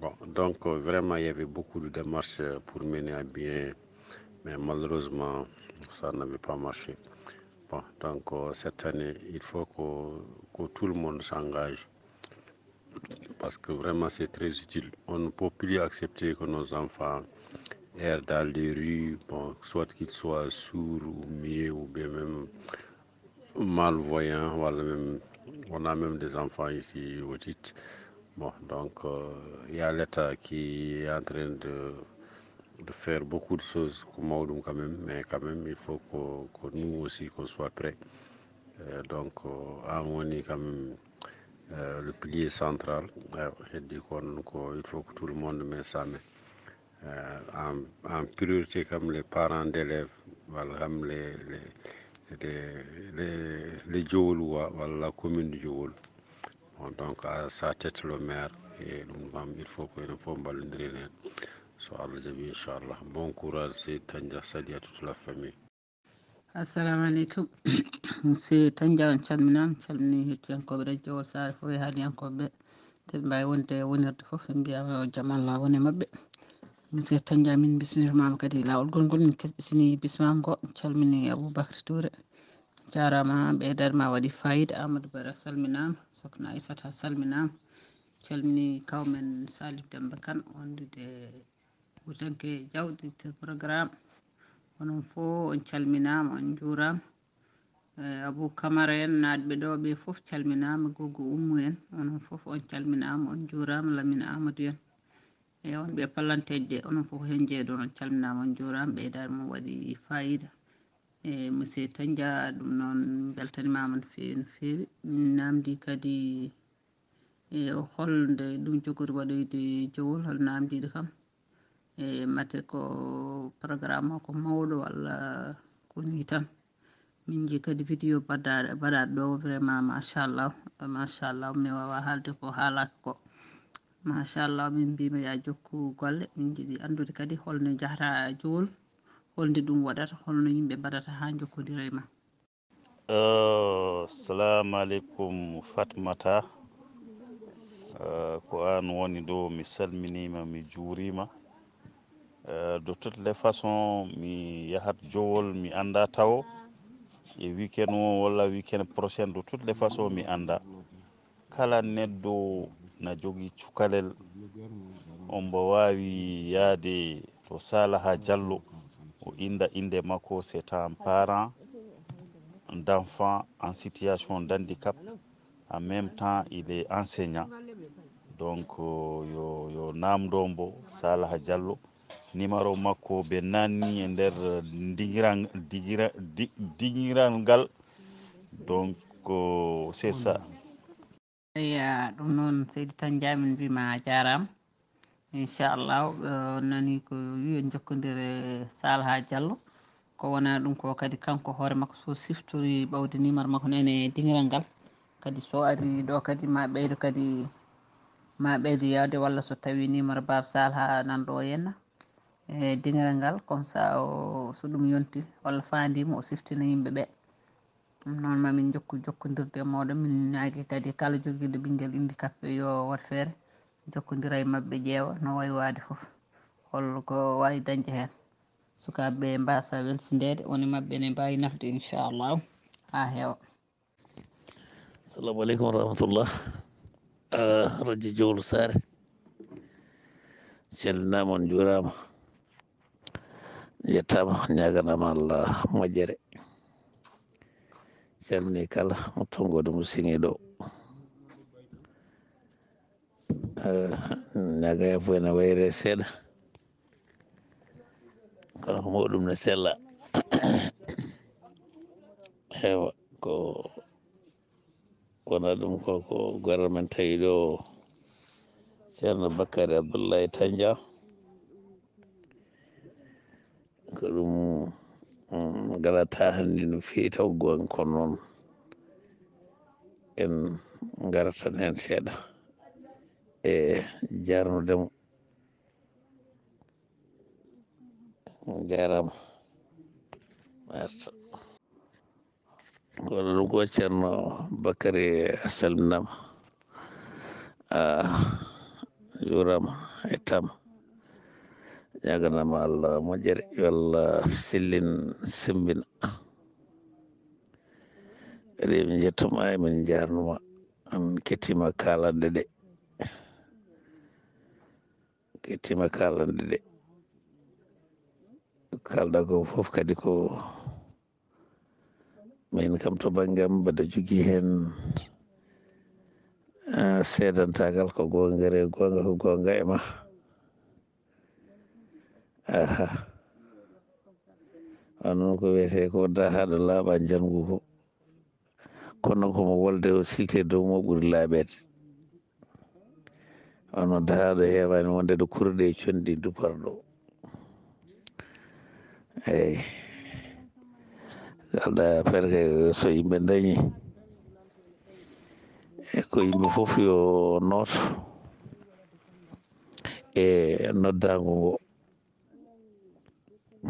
Bon, donc vraiment il y avait beaucoup de démarches pour mener à bien, mais malheureusement ça n'avait pas marché. Bon, donc cette année il faut que tout le monde s'engage, parce que vraiment c'est très utile. On ne peut plus accepter que nos enfants errent dans les rues, bon, soit qu'ils soient sourds ou muets ou bien même malvoyants, voilà, même, on a même des enfants ici au titre. Bon, donc il y a l'État qui est en train de faire beaucoup de choses comme Maoudoum quand même, mais quand même il faut que nous aussi qu'on soit prêts. Donc à Moni quand même le pilier central, je dis il faut que tout le monde mette sa main. En priorité comme les parents d'élèves, voilà, comme les Djowolois, voilà, la commune de Djowol. Bon, donc à sa tête le maire, et il faut que nous fassions balindrer. Inch'Allah. Bon courage, c'est Tanja Sadi à toute la famille. Assalamu alaikum. C'est Tanja on calmini hettiyankoɓe radio Djowol Sare fof e haaliyankoɓe te ɓe mbawi wonde wonirde fof ɓe mbiyama o jaam Allah wone mabɓe. Monsieur Tanja min bismitamama kadi lawol gongol min kesɗitini bismam go calmini Aboubacry Touré jarama ɓeydare ma waɗi fayida. Amadou Bara salminama, Sokna Aissata salminama, calmini kawmen Salif Demba Kane wondude wutanke jawɗi programme, onon fo on calminama on juurama. Abou Camara en naatɓe ɗo ɓe fof calminama, Gogo Oumou en onon fof on calminama on juurama, Lamine Amadou en e on ɓe pallanteje ɗe onon fof hen jeeɗon on calminama on juurama, ɓeydare mum waɗi fayida. E monsieur Tanja ɗum noon beltanimama no fewi no fewi. Namdi kadi e holde ɗum jogori waɗoyde Djowol, hol namdiɗo kam e mate ko programme o ko mawɗo walla koni tan. Min ji kadi vidéo baɗaɗo ɗo vraiment machallah mi wawa haalde ko haalaka ko machallah. Min mbima ya jokku golle, min jiiɗi andude kadi holno jahata Djowol, holde ɗum waɗata, holno yimɓe mbaɗata ha jokkodira e ma. Assalamu alaikum Fatmata, ko an woni ɗo, mi salminima mi juurima. De toutes les façons mi yahat Djowol mi anda taw e weekend o walla weekend prochaine, de toutes les façons mi anda. Kala neɗɗo na jogui cukalel on mbo wawi yaade to Salaha Diallo o inda inde makko, c'est un parent d'enfant en situation d'handicap, en même temps il est enseignant. Donc yo namdo mbo Salaha Diallo, numéro makko ɓe nanni e nder digiral ngal donc c'est ça. eya ɗum noon seydi tan jamin mbima jarama inchallah nani ko wi en jokkodire Salha Diallo ko wona ɗum ko kadi kanko hoore makko so siftori ɓawde numéro makko nene dingiral ngal kadi so ari ɗo kadi ma ɓeydo kadi ma ɓeydo yawde walla so tawi numéro Baba Salha nan ɗo henna e dingiral ngal comme ça so ɗum yonti walla fandima o siftina yimɓeɓe ɗum noon mamin jokkodirde e moɗon min ñaagui kadi kala joguiɗo ɓinguel handicapé yo wat feere jokkodira e mabɓe ƴeewa no wayi wade foof holko ko wawi dañde hen sukaɓeɓe mbasa welsidede woni mabɓe ne mbawi nafde inchallahu ha heewa. Assalamu aleykum warahmatullah. Radio Jowol Sare calminama on juurama yettama ñaganama Allah moƴƴere calmini kala mo tongodo mo siŋi ɗo ñagaya fo ene wayre seeɗa kono ko moɗum ne sella hewa ko wona ɗum koko goral men tawi ɗo ceerno Bakary Abdoullahi Tandia ko ɗum galata handi no fewi taw gonga kono noon en garatan hen seeɗa e jarnudemo jarama merta kono ɗum ko ceerno Bakary salminama jurama ettama ñaganama Allah moƴƴere yo Allah sellin sembina kadi min jettuma emin jarnuma an kettima kalande ɗe kalɗa ko foof kadi ko min kam to banggam mbaɗa jogui hen seedantagal ko gonga re gonga ko gonga e ma noon ko wiyete ko da haɗo laaɓa jangu ko kono komo wolde o silte dow mo ɓuuri laaɓede ono dahaɗo hewani wonde ɗo kurɗe e condi duparɗo eyyi kalɗa perke so yimɓe dañi ko yimɓe foof yo nooto e noddago ngo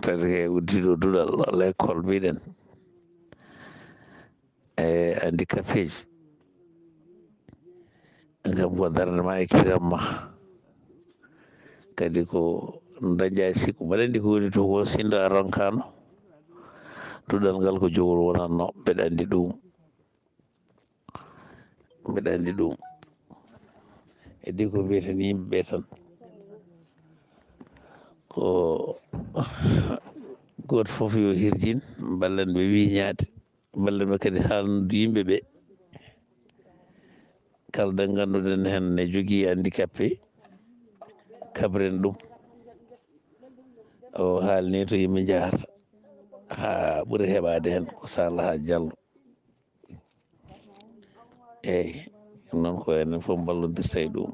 perke uddiɗo duɗal l'école mbiɗen e handicapé ji gam ko darnema e kiramma kadi ko dañƴa sikku mbaɗa andi ko woni to ko sindo a ronkano duɗal ngal ko jogol wonanno mbeɗa andi ɗum heddi ko mbiyeten yimɓeɓe tan ko goto foof yo hirjin ballanɓe wiñade ballanɓe kadi haalnude yimɓeɓe kala nde ganduɗen hen ne jogui handicapé kabren ɗum o haalni to yimɓe jahata ha ɓuuri heɓade hen ko Salha Diallo eyyi noon ko enen foof ballodirta e ɗum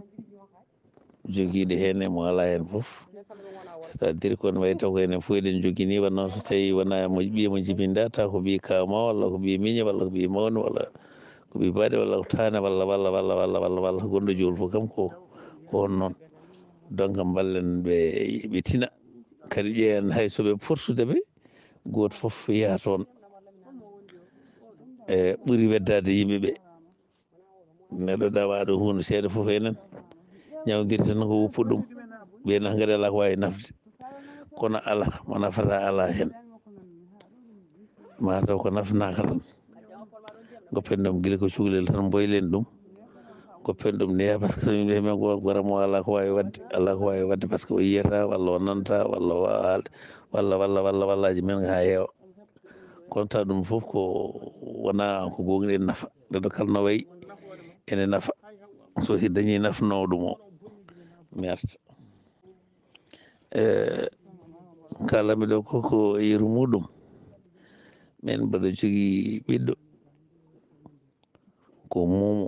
joguiɗo hen e mo ala hen foof c'est à dire kono way taw ko enen foof eɗen joguini wonno so tawi wona mo ɓiiyemo jibinɗa taw ko ɓiyi kawma walla ko ɓiyi miñe walla ko ɓiyi mawni walla ko ɓiyi baɗe walla ko tane walla gonɗo jowol fof kam ko on noon donc ballen ɓe tina kadi ƴeewen hay soɓe fortudeɓe goto foof yaha toon e ɓuuri weddade yimɓeɓe neɗɗo dawaɗo hunde seeɗa foof enen ñawdirta tan ko woppu ɗum ɓiyena kadi ala ko wawi nafde kono ala mo nafata ala hen mataw ko nafnaka tan goppen ɗum guila ko cukalel tan boylen ɗum goppen ɗum neya par ce que yimɓe men gora mo ala ko wawi wadde par ce que o yiyata walla o nanta walla o wawa wallaji men ha heewa kono taw ɗum foof ko wona ko gonɗen nafa neɗɗo kala no wayi ene nafa so dañi nafnowo ɗum o merta kalami ɗo koko yeru muɗum min mbaɗa jogui ɓiɗɗo ko mumu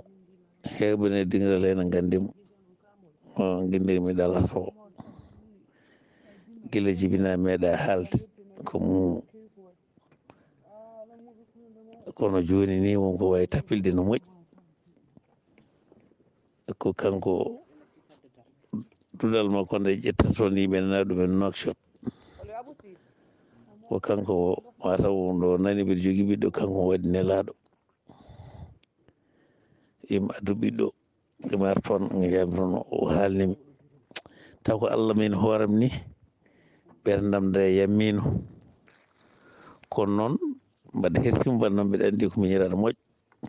heɓene dingiral hen gandimo guindirmi dalato gila jibina meeɗa haalde ko mumu kono joni ni wonko wawi tappilde no moƴƴi ko kanko dudal makko nde ƴetta toon yimɓe nana ɗumen nokshot ko kanko mataw ndo nani mbiɗa jogui ɓiɗɗo kanko waɗi nelaɗo yimɓe addu ɓiɗɗo gamar toon jami toon o haalnimi taw ko Allah min hooram ni ɓerdam nde yammino kono noon mbaɗa hertima mbaɗa noon mbiɗa andi ko miñiraɗo moƴƴo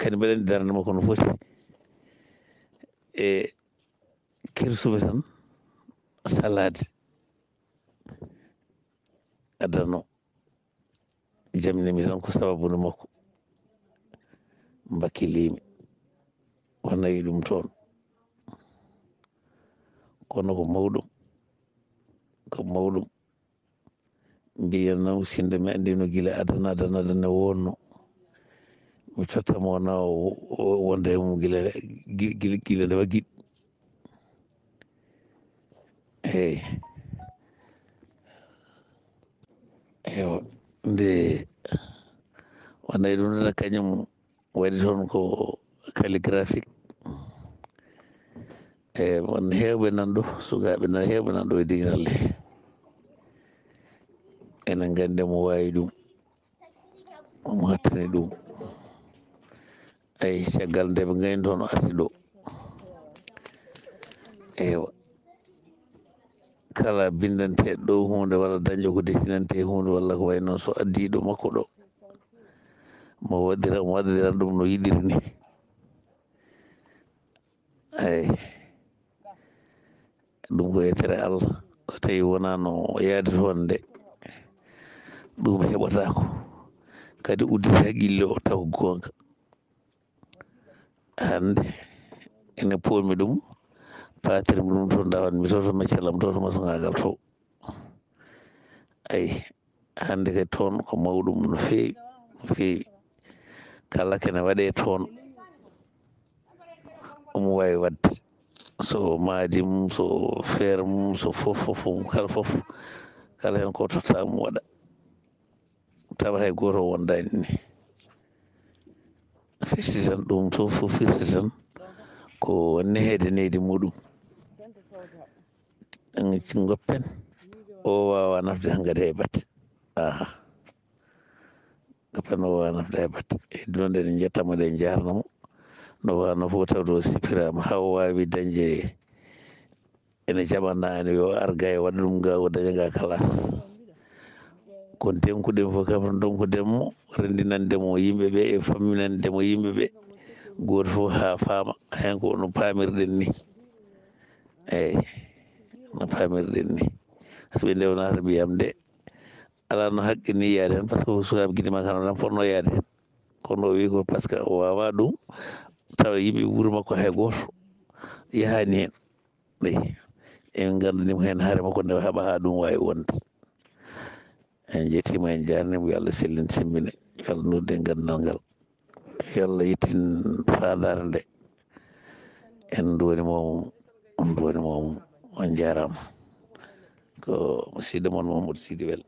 kadi mbeɗa andi darde makko no foti e kirsuɓe tan salade adano jamnimi tan ko sababude makko mbakkilimi o nawi ɗum toon kono ko mawɗum mbiyanno sinde mi andino guila adana wonno mi tottamo wona wonde e mum gila nde waggiɗi eyyi ewa nde wonnayi ɗum nana kañum waɗi toon ko calligraphique e won hewɓe nan ɗo sukaɓe nan hewɓe nan ɗo e diŋiralle enen gandi mo wawi ɗum omo hattani ɗum ay caggal nde ɓe gayni toon o arti ɗo ewa kala bindante ɗo hunde walla dañƴo ko dessinante hunde walla ko way noon so addi ɗo makko ɗo mo waɗiran ɗum no yiɗiri ni ay ɗum ko yetere Allah so tawi wona no yaadi toon nde ɗum heɓatako kadi uddita gille o taw gonga hande ene pommi ɗum patirmi ɗum to dawanmi to meccalam to masoŋagal to ayi hande kadi toon ko mawɗum no fewi kala kene waɗe toon omo wawi wadde so maadi mum so feere mum so fof kala fof kala hen ko totta mum waɗa tawa hay goto wondani ni firti tan ɗum to fof firti tan ko nehede neydi muɗum goppen o wawa nafde hankkadi hay batte goppen o wawa nafde hay batte heddi noon nde jettamo nde jarnamo no wano fof tawde o sipirama haw wawi dañde ene jaɓanani yo arga e waɗa ɗum ga o dañaga classe kon tenkuɗen fof kam donkudemo rendinandemo yimɓeɓe e famminandemo yimɓeɓe goto fof ha faama hen ko no pamirɗen ni eyyi no pamirɗen ni so ɓe ndewnata mbiyam de ala no haqqini yaade hen par ce que sukaɓe guiɗima kana tan fonno yaade hen kono o wi ko par ce que o wawa ɗum tawa yimɓe wuuro makko hay goto yahani hen ɗeyi en gandanimo hen haare makko nde haɓa ha ɗum wawi wonde en jettima en jarnimo yo Allah sellin simmine yo Allah noddi gandal ngal yo Allah yettin fadare nde en donimomum on jarama ko musidɗo moon Mamadou Sidy Wele